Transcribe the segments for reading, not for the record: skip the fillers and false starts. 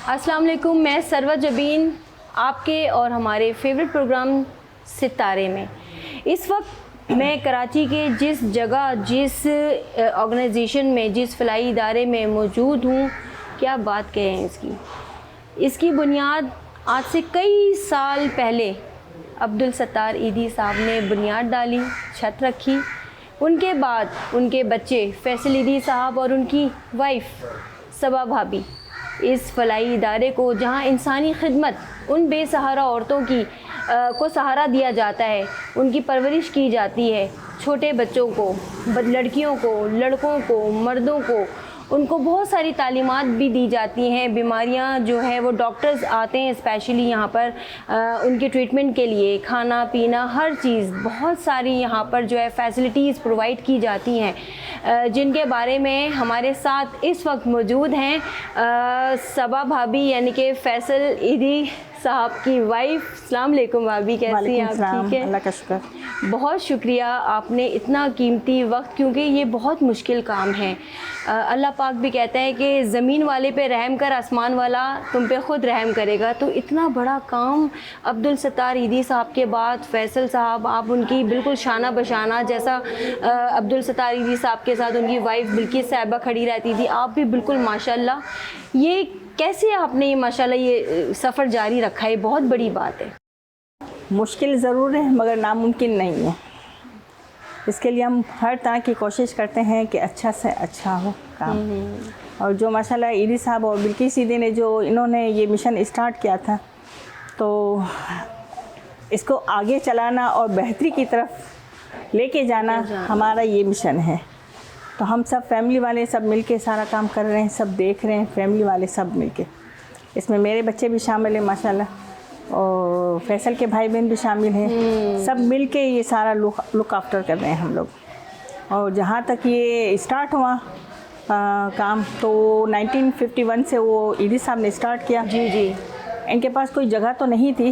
अस्सलाम वालेकुम, मैं सरवत जबीन आपके और हमारे फेवरेट प्रोग्राम सितारे में। इस वक्त मैं कराची के जिस जगह, जिस ऑर्गेनाइजेशन में, जिस फलाई इदारे में मौजूद हूँ, क्या बात कहें इसकी बुनियाद आज से कई साल पहले अब्दुल सत्तार ईदी साहब ने बुनियाद डाली, छत रखी। उनके बाद उनके बच्चे फैसल ईदी साहब और उनकी वाइफ सबा भाभी इस फलाई इदारे को, जहाँ इंसानी खिदमत उन बेसहारा औरतों की को सहारा दिया जाता है, उनकी परवरिश की जाती है, छोटे बच्चों को, लड़कियों को, लड़कों को, मर्दों को, उनको बहुत सारी तालीमात भी दी जाती हैं। बीमारियां जो है वो डॉक्टर्स आते हैं स्पेशली यहाँ पर उनके ट्रीटमेंट के लिए, खाना पीना हर चीज़, बहुत सारी यहाँ पर जो है फैसिलिटीज़ प्रोवाइड की जाती हैं, जिनके बारे में हमारे साथ इस वक्त मौजूद हैं सबा भाभी यानी कि फैसल ईदी साहब की वाइफ। अस्सलाम वालेकुम भाभी, कैसी हैं आप? ठीक है, अल्लाह का शुक्र। बहुत शुक्रिया, आपने इतना कीमती वक्त, क्योंकि ये बहुत मुश्किल काम है। अल्लाह पाक भी कहता है कि ज़मीन वाले पे रहम कर, आसमान वाला तुम पे ख़ुद रहम करेगा। तो इतना बड़ा काम अब्दुल सत्तार ईदी साहब के बाद फैसल साहब, आप उनकी बिल्कुल शाना बशाना, जैसा अब्दुल सत्तार ईदी साहब के साथ उनकी वाइफ बिल्किस साहिबा खड़ी रहती थी, आप भी बिल्कुल माशाल्लाह। ये कैसे आपने ये माशाल्लाह ये सफ़र जारी रखा है? बहुत बड़ी बात है। मुश्किल ज़रूर है मगर नामुमकिन नहीं है। इसके लिए हम हर तरह की कोशिश करते हैं कि अच्छा से अच्छा हो काम। और जो माशाल्लाह ईदी साहब और बिल्किस ईदी ने जो इन्होंने ये मिशन स्टार्ट किया था, तो इसको आगे चलाना और बेहतरी की तरफ लेके जाना हमारा ये मिशन है। तो हम सब फैमिली वाले सब मिलके सारा काम कर रहे हैं, सब देख रहे हैं, फैमिली वाले सब मिलके। इसमें मेरे बच्चे भी शामिल हैं माशाल्लाह, और फैसल के भाई बहन भी शामिल हैं। सब मिलके ये सारा लुक आफ्टर कर रहे हैं हम लोग। और जहाँ तक ये स्टार्ट हुआ काम, तो 1951 से वो ईदी साहब ने स्टार्ट किया। जी जी। इनके पास कोई जगह तो नहीं थी,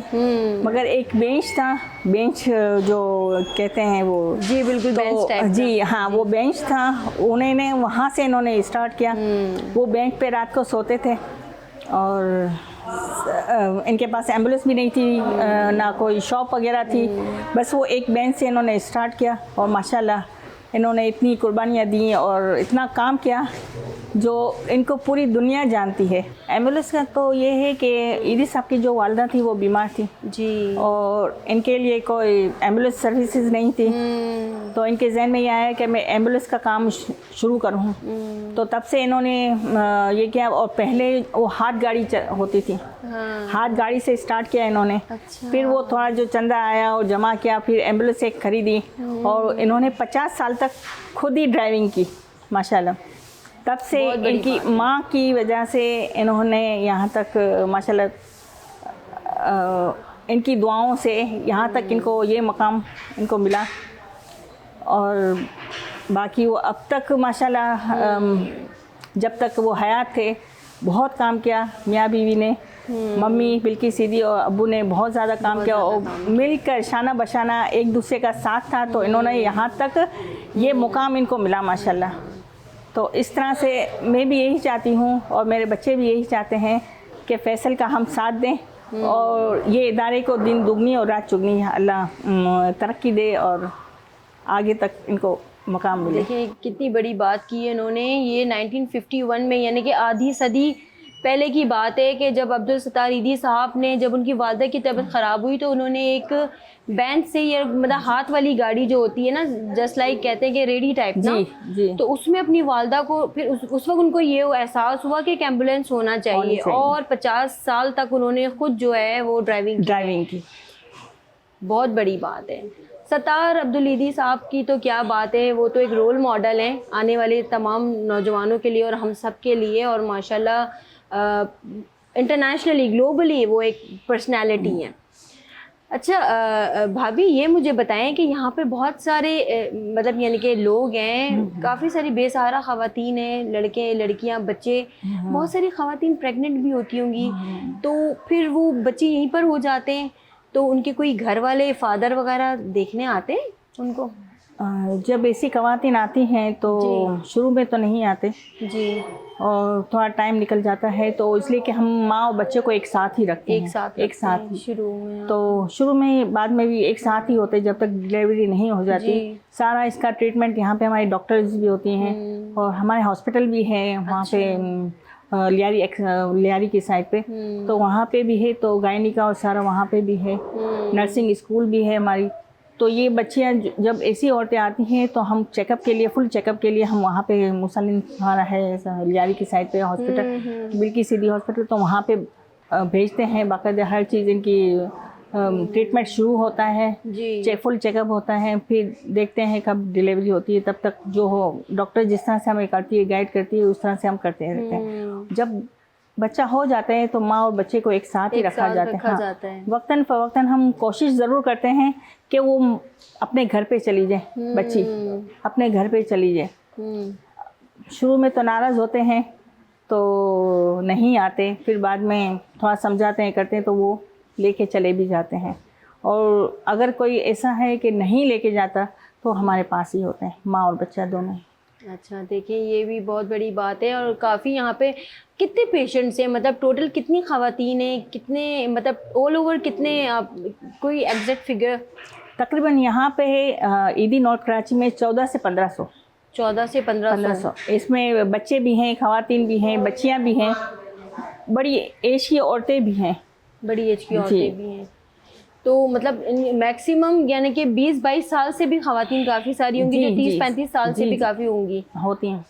मगर एक बेंच था, बेंच जो कहते हैं वो, जी बिल्कुल, तो बेंच टाइप जी हाँ, वो बेंच था। उन्होंने वहाँ से इन्होंने स्टार्ट किया। वो बेंच पे रात को सोते थे, और इनके पास एम्बुलेंस भी नहीं थी, ना कोई शॉप वगैरह थी, बस वो एक बेंच से इन्होंने स्टार्ट किया। और माशाल्लाह इन्होंने इतनी कुर्बानियाँ दी और इतना काम किया जो इनको पूरी दुनिया जानती है। एम्बुलेंस का तो ये है कि ईदी साहब की जो वालदा थी वो बीमार थी जी, और इनके लिए कोई एम्बुलेंस सर्विसेज नहीं थी। तो इनके जहन में ये आया कि मैं एम्बुलेंस का काम शुरू करूँ। तो तब से इन्होंने ये किया। और पहले वो हाथ गाड़ी होती थी, हाथ गाड़ी से स्टार्ट किया इन्होंने। अच्छा। फिर वो थोड़ा जो चंदा आया और जमा किया, फिर एम्बुलेंस एक खरीदी और इन्होंने 50 साल तक खुद ही ड्राइविंग की माशाल्लाह। तब से इनकी माँ की वजह से इन्होंने यहाँ तक माशाल्लाह, इनकी दुआओं से यहाँ तक इनको ये मकाम इनको मिला। और बाकी वो अब तक माशाल्लाह जब तक वो हयात थे बहुत काम किया। मियाँ बीवी ने, मम्मी बिल्किस ईदी और अब्बू ने बहुत ज़्यादा काम किया और मिलकर शाना बशाना एक दूसरे का साथ था। तो इन्होंने यहाँ तक ये मुकाम इनको मिला माशाल्लाह। तो इस तरह से मैं भी यही चाहती हूँ और मेरे बच्चे भी यही चाहते हैं कि फैसल का हम साथ दें और ये इदारे को दिन दुगनी और रात चुगनी अल्लाह तरक्की दे और आगे तक इनको मकाम मिले। देखिए कितनी बड़ी बात की है इन्होंने। ये 1951 में, यानी कि आधी सदी पहले की बात है कि जब अब्दुल सत्तार ईदी साहब ने, जब उनकी वालदा की तबीयत ख़राब हुई, तो उन्होंने एक बैंड से, ये मतलब हाथ वाली गाड़ी जो होती है ना, जस्ट लाइक कहते हैं कि रेडी टाइप ना, जी। तो उसमें अपनी वालदा को, फिर उस वक्त उनको ये एहसास हुआ कि एक एम्बुलेंस होना चाहिए। और 50 साल तक उन्होंने खुद जो है वो ड्राइविंग की। बहुत बड़ी बात है। सत्तार अब्दुल ईदी साहब की तो क्या बात है, वो तो एक रोल मॉडल हैं आने वाले तमाम नौजवानों के लिए और हम सब के लिए। और माशाल्लाह इंटरनेशनली, ग्लोबली वो एक पर्सनालिटी हैं। अच्छा भाभी, ये मुझे बताएं कि यहाँ पे बहुत सारे मतलब यानी कि लोग हैं, काफ़ी सारी बेसहारा ख़वातीन हैं, लड़के लड़कियाँ बच्चे, बहुत सारी ख़वातीन प्रेग्नेंट भी होती होंगी। तो फिर वो बच्चे यहीं पर हो जाते हैं, तो उनके कोई घर वाले, फादर वगैरह देखने आते हैं उनको? जब ऐसी खवातीन आती हैं तो शुरू में तो नहीं आते जी, और थोड़ा टाइम निकल जाता है, तो इसलिए कि हम माँ और बच्चे को एक साथ ही रखते हैं, एक साथ ही शुरू में। तो शुरू में बाद में भी एक साथ ही होते जब तक डिलीवरी नहीं हो जाती। जी। सारा इसका ट्रीटमेंट यहाँ पे हमारी डॉक्टर्स भी होती हैं और हमारे हॉस्पिटल भी है वहाँ पे लियारी की साइड पे, तो वहाँ पे भी है, तो गायनी का और सारा वहाँ पे भी है, नर्सिंग स्कूल भी है हमारी। तो ये बच्चियाँ जब ऐसी औरतें आती हैं तो हम चेकअप के लिए, फुल चेकअप के लिए हम वहाँ पे मुसलिम हमारा है लियारी की साइड पे हॉस्पिटल, बिल्की सीधी हॉस्पिटल, तो वहाँ पे भेजते हैं। बाकायदा हर चीज़ इनकी ट्रीटमेंट शुरू होता है, फुल चेकअप होता है, फिर देखते हैं कब डिलीवरी होती है। तब तक जो हो डॉक्टर जिस तरह से हमें करती है, गाइड करती है, उस तरह से हम करते रहते हैं। जब बच्चा हो जाता है तो माँ और बच्चे को एक साथ ही रखा जाता है। वक्तन फ़वक्तन हम कोशिश ज़रूर करते हैं कि वो अपने घर पे चली जाए, बच्ची अपने घर पे चली जाए। शुरू में तो नाराज़ होते हैं तो नहीं आते, फिर बाद में थोड़ा समझाते हैं, करते हैं, तो वो लेके चले भी जाते हैं। और अगर कोई ऐसा है कि नहीं लेके जाता तो हमारे पास ही होते हैं, माँ और बच्चा दोनों। अच्छा, देखिए ये भी बहुत बड़ी बात है। और काफ़ी यहाँ पे कितने पेशेंट्स हैं, मतलब टोटल कितनी ख़वातीन हैं, कितने मतलब ऑल ओवर कितने, आप कोई एग्जैक्ट फिगर? तकरीबन यहाँ पे है ईदी नॉर्थ कराची में 14 से 1500। 14 से 1500। इसमें बच्चे भी हैं, ख़वातीन भी हैं, बच्चियाँ भी हैं, बड़ी एज की औरतें भी हैं। बड़ी एज की औरतें भी हैं, तो मतलब मैक्सिमम यानी कि 20-22 साल से भी ख़वातीन काफ़ी सारी होंगी, जो 30-35 साल से भी काफ़ी होंगी, होती हैं।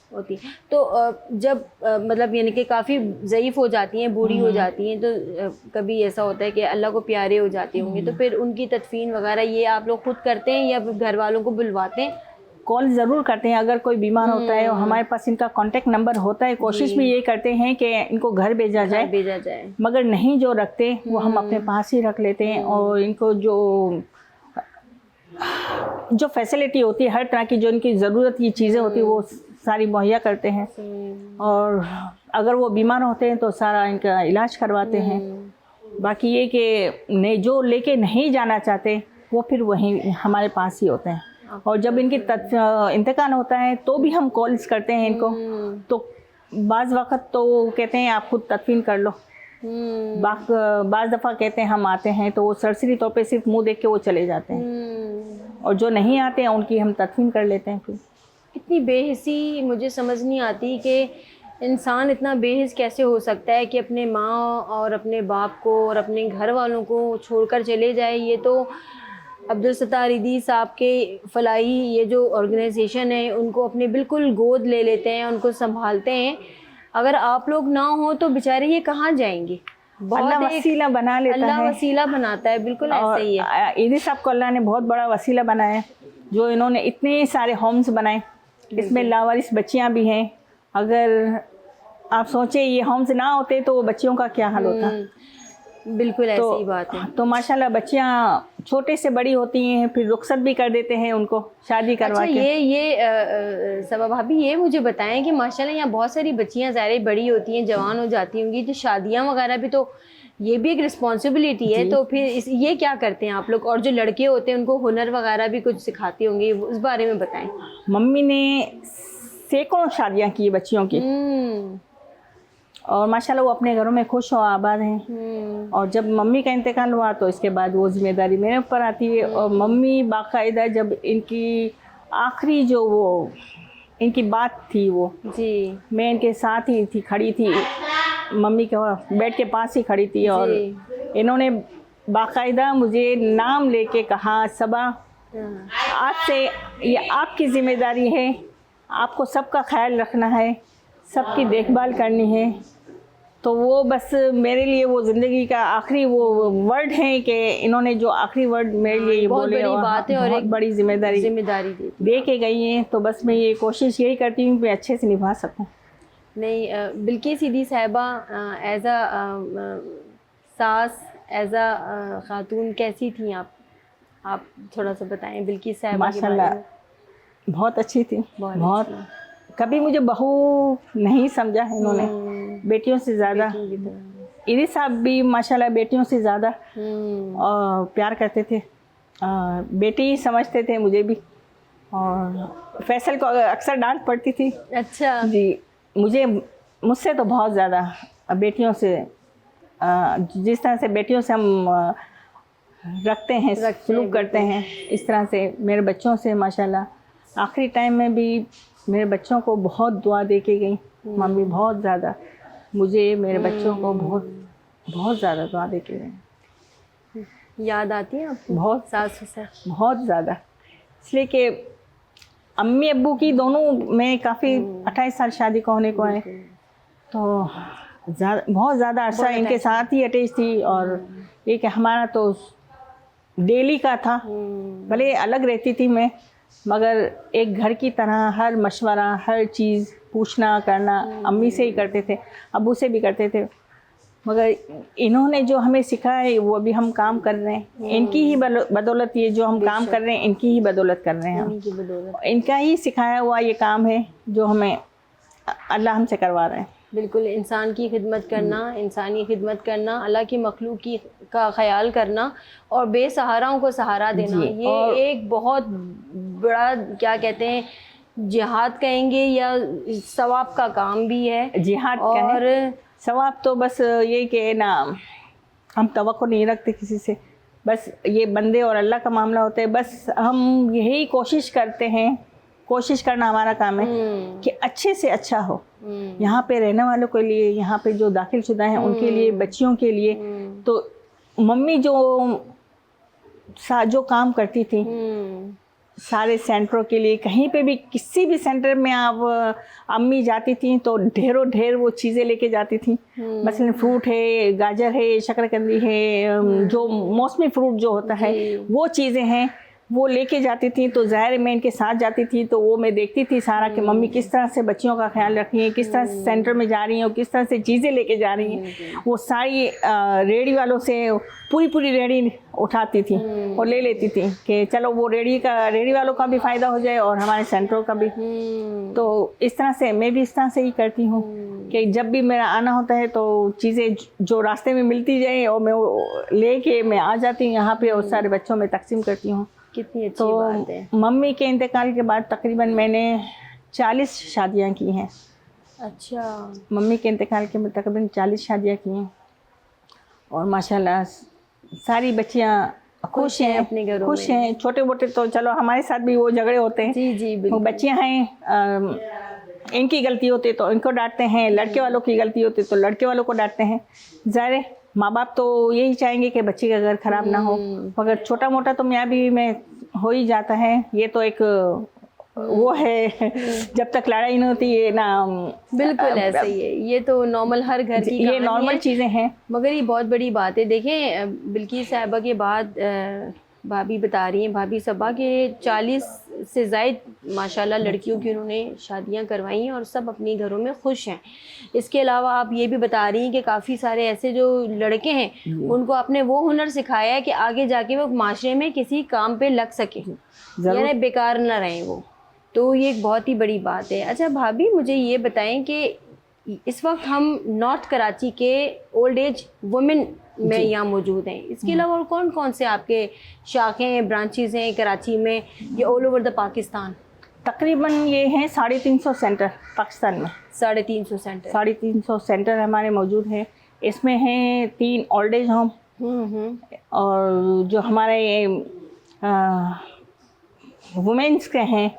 तो जब मतलब यानी कि काफ़ी ज़ईफ़ हो जाती हैं, बूढ़ी हो जाती हैं, तो कभी ऐसा होता है कि अल्लाह को प्यारे हो जाती होंगी, तो फिर उनकी तदफीन वगैरह ये आप लोग खुद करते हैं या घर वालों को बुलवाते हैं? कॉल ज़रूर करते हैं। अगर कोई बीमार होता है और हमारे पास इनका कांटेक्ट नंबर होता है, कोशिश भी ये करते हैं कि इनको घर भेजा जाए, मगर नहीं जो रखते वो हम अपने पास ही रख लेते हैं। और इनको जो फैसिलिटी होती है, हर तरह की जो इनकी ज़रूरत की चीज़ें होती है वो सारी मुहैया करते हैं। और अगर वो बीमार होते हैं तो सारा इनका इलाज करवाते हैं। बाकी ये कि जो लेके नहीं जाना चाहते वो फिर वहीं हमारे पास ही होते हैं। और जब इनकी इंतकाल होता है तो भी हम कॉल्स करते हैं इनको, तो बाज़ वक़्त तो वो कहते हैं आप खुद तदफीन कर लो, बाज़ दफ़ा कहते हैं हम आते हैं, तो वो सरसरी तौर पे सिर्फ मुंह देख के वो चले जाते हैं। और जो नहीं आते हैं उनकी हम तदफीन कर लेते हैं। फिर इतनी बेहिसी मुझे समझ नहीं आती कि इंसान इतना बेहिस कैसे हो सकता है कि अपने माँ और अपने बाप को और अपने घर वालों को छोड़कर चले जाए। ये तो अब्दुल सत्तार ईदी साहब के फलाही ये जो ऑर्गेनाइजेशन है उनको अपने बिल्कुल गोद ले लेते हैं, उनको संभालते हैं। अगर आप लोग ना हो तो बेचारे ये कहाँ जाएंगे? अल्लाह वसीला बना लेता है, अल्लाह वसीला बनाता है, बिल्कुल ऐसा ही है। ईदी साहब को अल्लाह ने बहुत बड़ा वसीला बनाया, जो इन्होंने इतने सारे होम्स बनाए, इसमें लावारिस बच्चियाँ भी हैं। अगर आप सोचें ये होम्स ना होते तो बच्चियों का क्या हाल होता। बिल्कुल ऐसी बात है। तो माशाल्लाह बच्चियाँ छोटे से बड़ी होती हैं, फिर रुखसत भी कर देते हैं उनको शादी करवा के। ये सबा भाभी ये मुझे बताएं कि माशाल्लाह यहाँ बहुत सारी बच्चियाँ ज़ाहिर बड़ी होती हैं, जवान हो जाती होंगी, तो शादियाँ वगैरह भी, तो ये भी एक रिस्पॉन्सिबिलिटी है। तो फिर ये क्या करते हैं आप लोग? और जो लड़के होते हैं उनको हुनर वगैरह भी कुछ सिखाती होंगी, उस बारे में बताएं। मम्मी ने सैकड़ों शादियाँ की बच्चियों की, और माशाल्लाह वो अपने घरों में खुश और आबाद हैं। और जब मम्मी का इंतकाल हुआ तो इसके बाद वो जिम्मेदारी मेरे ऊपर आती है। और मम्मी बाकायदा जब इनकी आखिरी जो वो इनकी बात थी वो जी, मैं इनके साथ ही थी, खड़ी थी, मम्मी के बेड के पास ही खड़ी थी, और इन्होंने बाकायदा मुझे नाम लेके कहा, सबा आज से ये आपकी ज़िम्मेदारी है, आपको सबका ख्याल रखना है, सबकी देखभाल करनी है। तो वो बस मेरे लिए वो ज़िंदगी का आखिरी वो वर्ड है कि इन्होंने जो आखिरी वर्ड मेरे लिए ये बोले, बड़ी बात है और एक बड़ी जिम्मेदारी दे के गई है। तो बस मैं ये कोशिश यही करती हूँ कि अच्छे से निभा सकूँ। नहीं, बिल्किस ईदी साहिबा एज अ सास, एज अ खातून कैसी थी आप थोड़ा सा बताएं बिल्किस साहिबा के बारे में। बहुत अच्छी थी, बहुत। कभी मुझे बहू नहीं समझा है इन्होंने, बेटियों से ज़्यादा। ईदी साहब भी माशाल्लाह बेटियों से ज़्यादा प्यार करते थे, बेटी ही समझते थे मुझे भी। और फैसल को अक्सर डांट पड़ती थी अच्छा। जी। मुझसे तो बहुत ज़्यादा बेटियों से, जिस तरह से बेटियों से हम रखते हैं, सलूक करते हैं, इस तरह से मेरे बच्चों से माशाल्लाह। आखिरी टाइम में भी मेरे बच्चों को बहुत दुआ दे के गई मम्मी, बहुत ज़्यादा मुझे, मेरे बच्चों को बहुत बहुत ज़्यादा दुआ दे के गई। याद आती है आपको बहुत, सास ससुर? बहुत ज़्यादा, इसलिए कि अम्मी अब्बू की दोनों में काफ़ी 28 साल शादी को होने को है, तो बहुत ज़्यादा अरसा इनके साथ ही अटैच थी। और ये कि हमारा तो डेली का था, भले अलग रहती थी मैं, मगर एक घर की तरह हर मशवरा, हर चीज़ पूछना करना अम्मी से ही करते थे, अब्बू से भी करते थे। मगर इन्होंने जो हमें सिखाया वो भी हम काम कर रहे हैं, इनकी ही बदौलत, ये जो हम काम कर रहे हैं इनकी ही बदौलत कर रहे हैं हम। इनका ही सिखाया हुआ ये काम है जो हमें अल्लाह हमसे करवा रहे हैं। बिल्कुल, इंसान की खिदमत करना, इंसानी खिदमत करना, अल्लाह की मखलूक की का ख्याल करना और बेसहाराओं को सहारा देना, ये एक बहुत बड़ा, क्या कहते हैं, जिहाद कहेंगे या सवाब का काम भी है। जिहाद और सवाब तो बस ये कि ना, हम तवक्को नहीं रखते किसी से, बस ये बंदे और अल्लाह का मामला होता है। बस हम यही कोशिश करते हैं, कोशिश करना हमारा काम है कि अच्छे से अच्छा हो, यहाँ पे रहने वालों के लिए, यहाँ पे जो दाखिल शुदा हैं उनके लिए, बच्चियों के लिए। तो मम्मी जो काम करती थी सारे सेंटरों के लिए, कहीं पे भी किसी भी सेंटर में आप अम्मी जाती थी तो ढेर वो चीज़ें लेके जाती थी। मसलन फ्रूट है, गाजर है, शकरकंदी है, जो मौसमी फ्रूट जो होता है वो चीज़ें हैं, वो लेके जाती थी। तो ज़ाहिर मैं इनके साथ जाती थी तो वो मैं देखती थी सारा कि मम्मी किस तरह से बच्चियों का ख्याल रख रही हैं, किस तरह से सेंटर में जा रही हैं और किस तरह से चीज़ें लेके जा रही हैं। वो सारी रेडी वालों से पूरी रेडी उठाती थी और ले लेती थी कि चलो वो रेडी वालों का भी फ़ायदा हो जाए और हमारे सेंटरों का भी। तो इस तरह से मैं भी इस तरह से ही करती हूँ कि जब भी मेरा आना होता है तो चीज़ें जो रास्ते में मिलती जाए और मैं लेके मैं आ जाती हूँ यहाँ पे और सारे बच्चों में तकसीम करती हूँ। कितनी अच्छी बात है। मम्मी के इंतकाल के बाद तकरीबन मैंने 40 शादियाँ की हैं। अच्छा। मम्मी के इंतकाल के बाद तकरीबन 40 शादियाँ की हैं और माशाल्लाह सारी बच्चियाँ खुश हैं, अपने घरों खुश हैं। छोटे मोटे तो चलो हमारे साथ भी वो झगड़े होते हैं। जी वो बच्चियाँ हैं, इनकी गलती होती है तो इनको डांटते हैं, लड़के वालों की गलती होती है तो लड़के वालों को डांटते हैं। ज़ाहिर माँ बाप तो यही चाहेंगे कि बच्चे का घर ख़राब ना हो, मगर छोटा मोटा तो मियाँ बीवी में हो ही जाता है। ये तो एक वो है, जब तक लड़ाई नहीं होती है ना। बिल्कुल ऐसा ही है, ये तो नॉर्मल हर घर की ये नॉर्मल चीज़ें हैं। मगर ये बहुत बड़ी बात है। देखें, बिल्किस साहिबा के बाद भाभी बता रही हैं, भाभी सबा के 40 से ज़ायद माशाल्लाह लड़कियों की उन्होंने शादियां करवाई हैं और सब अपने घरों में खुश हैं। इसके अलावा आप ये भी बता रही हैं कि काफ़ी सारे ऐसे जो लड़के हैं उनको आपने वो हुनर सिखाया है कि आगे जाके वो माशरे में किसी काम पे लग सके, यानी बेकार ना रहें वो। तो ये एक बहुत ही बड़ी बात है। अच्छा भाभी, मुझे ये बताएं कि इस वक्त हम नॉर्थ कराची के ओल्ड एज वुमेन में यहाँ मौजूद हैं, इसके अलावा और कौन कौन से आपके शाखें, ब्रांचेस हैं कराची में या ऑल ओवर द पाकिस्तान? तकरीबन ये हैं 350 सेंटर पाकिस्तान में। 350 सेंटर? 350 सेंटर हमारे मौजूद हैं। इसमें हैं 3 ओल्ड एज होम और जो हमारे वुमेंस के हैं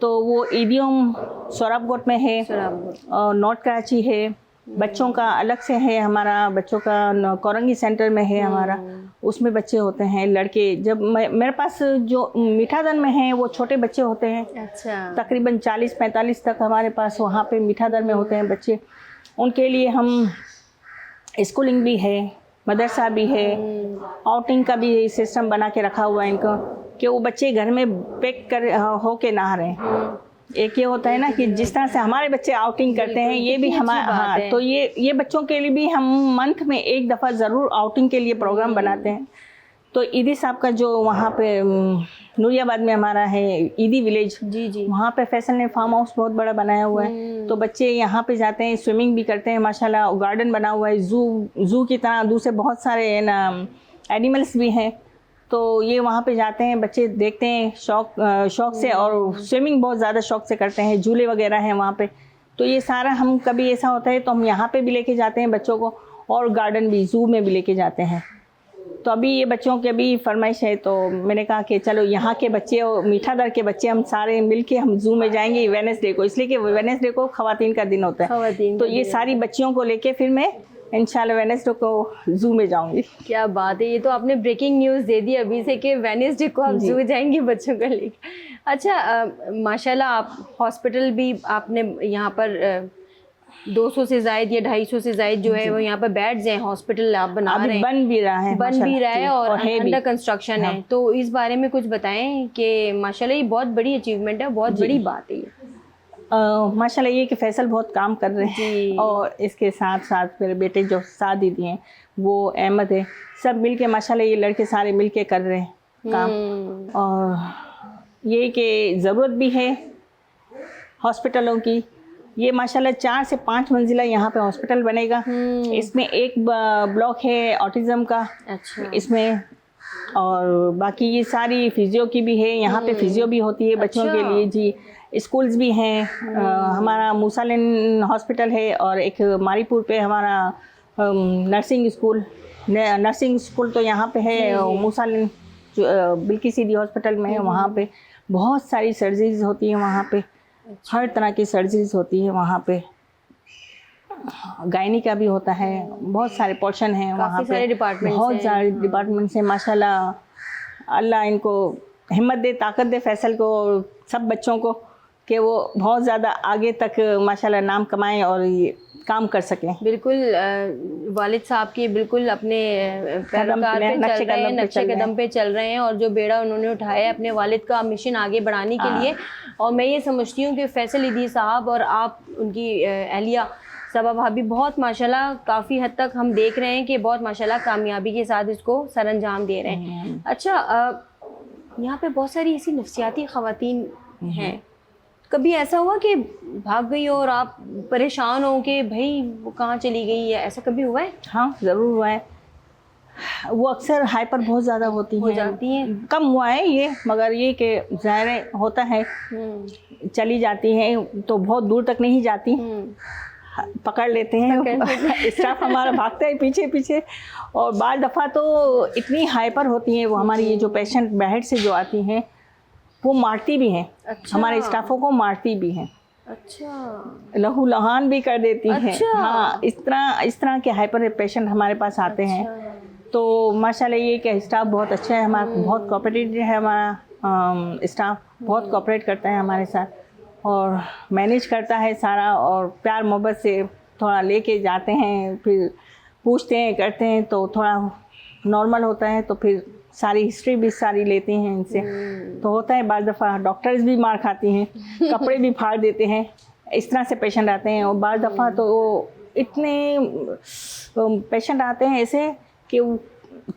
तो वो ईडीएम सोराबकोट में है और नॉर्थ कराची है। बच्चों का अलग से है हमारा, बच्चों का कोरंगी सेंटर में है हमारा, उसमें बच्चे होते हैं लड़के। जब मेरे पास जो मीठादन में हैं वो छोटे बच्चे होते हैं। अच्छा। तकरीबन 40-45 तक हमारे पास वहाँ पे मीठादन में होते हैं बच्चे। उनके लिए हम स्कूलिंग भी है, मदरसा भी है, आउटिंग का भी सिस्टम बना के रखा हुआ है इनका कि वो बच्चे घर में पैक कर हो के ना रहें। एक ये होता है ना कि जिस तरह से हमारे बच्चे आउटिंग करते हैं ये भी हमारा, हाँ, तो ये बच्चों के लिए भी हम मंथ में एक दफ़ा ज़रूर आउटिंग के लिए प्रोग्राम बनाते हैं। तो ईदी साहब का जो वहाँ पे नूरियाबाद में हमारा है ईदी विलेज, जी, वहाँ पे फैसल ने फार्म हाउस बहुत बड़ा बनाया हुआ है। तो बच्चे यहाँ पे जाते हैं, स्विमिंग भी करते हैं माशाल्लाह, गार्डन बना हुआ है, जू की तरह दूसरे बहुत सारे ना एनिमल्स भी हैं। तो ये वहाँ पे जाते हैं, बच्चे देखते हैं शौक से, और स्विमिंग बहुत ज़्यादा शौक से करते हैं, झूले वगैरह हैं वहाँ पे। तो ये सारा हम कभी ऐसा होता है तो हम यहाँ पे भी लेके जाते हैं बच्चों को, और गार्डन भी, ज़ू में भी लेके जाते हैं। तो अभी ये बच्चों की अभी फरमाइश है, तो मैंने कहा कि चलो यहाँ के बच्चे और मीठा दर के बच्चे हम सारे मिलके हम ज़ू में जाएंगे वेडनेसडे को, इसलिए कि वेडनेसडे को ख़वातीन का दिन होता है। तो ये सारी बच्चियों को लेके फिर मैं इंशाल्लाह वेडनेसडे को ज़ू में जाऊंगी। क्या बात है, ये तो आपने ब्रेकिंग न्यूज़ दे दी अभी से कि वेडनेसडे को आप ज़ू जाएंगी बच्चों को लेकर। अच्छा, माशाल्लाह आप हॉस्पिटल भी आपने यहाँ पर 200 से ज़ायद या 250 से ज़ायद जो है वो यहाँ पर बेड्स हैं, हॉस्पिटल आप बना रहे हैं, बन भी रहा है और अंडर कंस्ट्रक्शन है। तो इस बारे में कुछ बताएं कि माशाल्लाह ये बहुत बड़ी अचीवमेंट है, बहुत बड़ी बात है ये। माशाल्लाह ये कि फैसल बहुत काम कर रहे हैं, और इसके साथ साथ मेरे बेटे जो साथ दीदी हैं वो अहमद है, सब मिल के माशाल्लाह ये लड़के सारे मिल के कर रहे हैं काम। और ये कि ज़रूरत भी है हॉस्पिटलों की। ये माशाल्लाह 4 से 5 मंजिला यहाँ पे हॉस्पिटल बनेगा। इसमें एक ब्लॉक है ऑटिज़म का, अच्छा, इसमें, और बाकी ये सारी फिजियो की भी है, यहाँ पे फिजियो भी होती है बच्चों के लिए जी। स्कूल्स भी हैं, हमारा मूसालिन हॉस्पिटल है, और एक मारीपुर पे हमारा नर्सिंग स्कूल तो यहाँ पे है मूसालिन बिल्की सीधी हॉस्पिटल में है। वहाँ पे बहुत सारी सर्जरीज होती है, वहाँ पे हर तरह की सर्जरीज होती है वहाँ पे। गायनी का भी होता है, बहुत सारे पोर्शन हैं वहाँ पे, बहुत सारे डिपार्टमेंट्स हैं। माशाल्लाह अल्लाह इनको हिम्मत दे, ताकत दे फैसल को और सब बच्चों को, कि वो बहुत ज़्यादा आगे तक माशाल्लाह नाम कमाएं और ये काम कर सकें। बिल्कुल वालिद साहब के बिल्कुल अपने पैरोकार पे चल रहे हैं, नक्शे कदम पे चल रहे हैं, और जो बेड़ा उन्होंने उठाया है अपने वालिद का मिशन आगे बढ़ाने के लिए। और मैं ये समझती हूँ कि फैसल इदी साहब और आप उनकी अहलिया सबा भाभी बहुत माशाल्लाह काफ़ी हद तक हम देख रहे हैं कि बहुत माशाल्लाह कामयाबी के साथ इसको सरअंजाम दे रहे हैं। अच्छा, यहाँ पे बहुत सारी ऐसी नफ्सियाती ख़वातीन हैं, कभी ऐसा हुआ कि भाग गई और आप परेशान हो कि भाई वो कहाँ चली गई है, ऐसा कभी हुआ है? हाँ ज़रूर हुआ है। वो अक्सर हाइपर बहुत ज़्यादा हो जाती हैं। कम हुआ है ये, मगर ये कि ज़ाहिर होता है चली जाती हैं तो बहुत दूर तक नहीं जाती, पकड़ लेते हैं स्टाफ हमारा भागता है पीछे पीछे। और बार दफ़ा तो इतनी हाइपर होती हैं वो हमारी ये जो पेशेंट बाहर से जो आती हैं वो मारती भी हैं। अच्छा। हमारे स्टाफों को मारती भी हैं। अच्छा, लहू लहान भी कर देती हैं। अच्छा। हाँ, इस तरह के हाइपर पेशेंट हमारे पास आते हैं। तो माशाल्लाह ये कि स्टाफ बहुत अच्छा है हमारा, बहुत कोऑपरेटिव है हमारा स्टाफ, बहुत कोऑपरेट करता है हमारे साथ और मैनेज करता है सारा, और प्यार मोहब्बत से थोड़ा लेके जाते हैं, फिर पूछते हैं करते हैं तो थोड़ा नॉर्मल होता है। तो फिर सारी हिस्ट्री भी सारी लेते हैं इनसे। तो होता है बार दफ़ा डॉक्टर्स भी मार खाती हैं, कपड़े भी फाड़ देते हैं, इस तरह से पेशेंट आते हैं। और बार दफ़ा तो इतने पेशेंट आते हैं ऐसे कि वो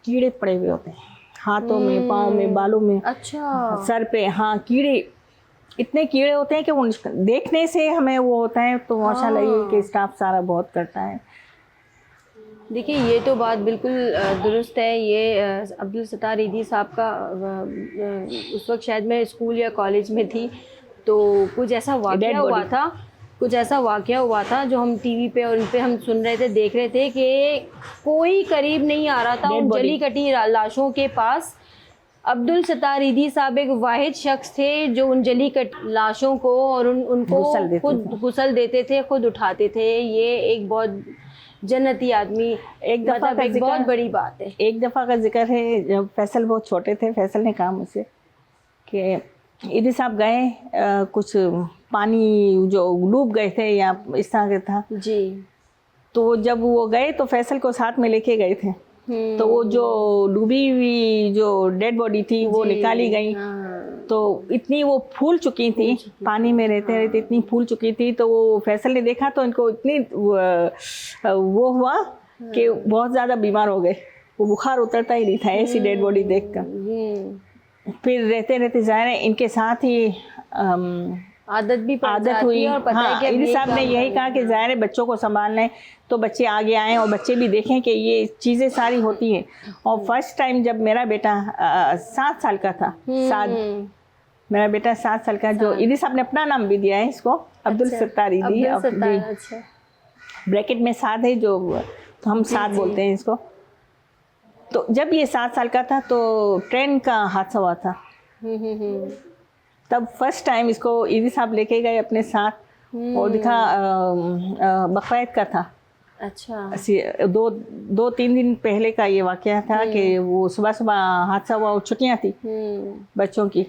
कीड़े पड़े हुए होते हैं हाथों में, पाँव में, बालों में, अच्छा, सर पे। हाँ, कीड़े, इतने कीड़े होते हैं कि वो देखने से हमें वो होता है। तो माशाल्लाह ये कि स्टाफ सारा बहुत करता है। देखिए ये तो बात बिल्कुल दुरुस्त है। ये अब्दुल सत्तार ईदी साहब का उस वक्त शायद मैं स्कूल या कॉलेज में थी, तो कुछ ऐसा वाक़या हुआ था जो हम टीवी पे और उन पे हम सुन रहे थे, देख रहे थे कि कोई करीब नहीं आ रहा था उन जली कटी लाशों के पास। अब्दुल सत्तार ईदी साहब एक वाहिद शख्स थे जो उन जली कट लाशों को और उनको खुद गुसल देते थे, खुद उठाते थे। ये एक बहुत जन्नती आदमी, एक दफ़ा का एक बहुत बड़ी बात है। एक दफ़ा का जिक्र है जब फैसल बहुत छोटे थे, फैसल ने कहा मुझसे कि ईदी साहब गए कुछ पानी जो डूब गए थे या इस तरह का था जी। तो जब वो गए तो फैसल को साथ में लेके गए थे। तो वो जो डूबी हुई जो डेड बॉडी थी वो निकाली गई। तो इतनी वो फूल चुकी थी, पानी में रहते रहते इतनी फूल चुकी थी। तो वो फैसल ने देखा तो इनको इतनी वो हुआ कि बहुत ज़्यादा बीमार हो गए, वो बुखार उतरता ही नहीं था ऐसी डेड बॉडी देखकर। फिर रहते रहते ज़ाहिर है इनके साथ ही आदत भी पड़ आदत जाती हुई। है और पता है हाँ, कि अब इदी ये साहब ने काम यही करना कहा कि ज़ाहिर है बच्चों को संभालना है, तो बच्चे आगे आएँ और बच्चे भी देखें कि ये चीज़ें सारी होती हैं। और फर्स्ट टाइम जब मेरा बेटा 7 साल का था, मेरा बेटा 7 साल का, जो इदी साहब ने अपना नाम भी दिया है इसको, अब्दुल सत्तार ईदी। अब्दुल अब सत्तार, जी, अच्छा। ब्रैकेट में 7 है जो, तो हम 7 बोलते हैं इसको। तो जब ये 7 साल का था तो ट्रेन का हादसा हुआ था। तब फर्स्ट टाइम इसको ईदी साहब लेके गए अपने साथ, और दिखा बकरीद का था। अच्छा। 2-3 दिन पहले का ये वाक़या था कि वो सुबह सुबह हादसा हुआ और छुट्टियाँ थी बच्चों की।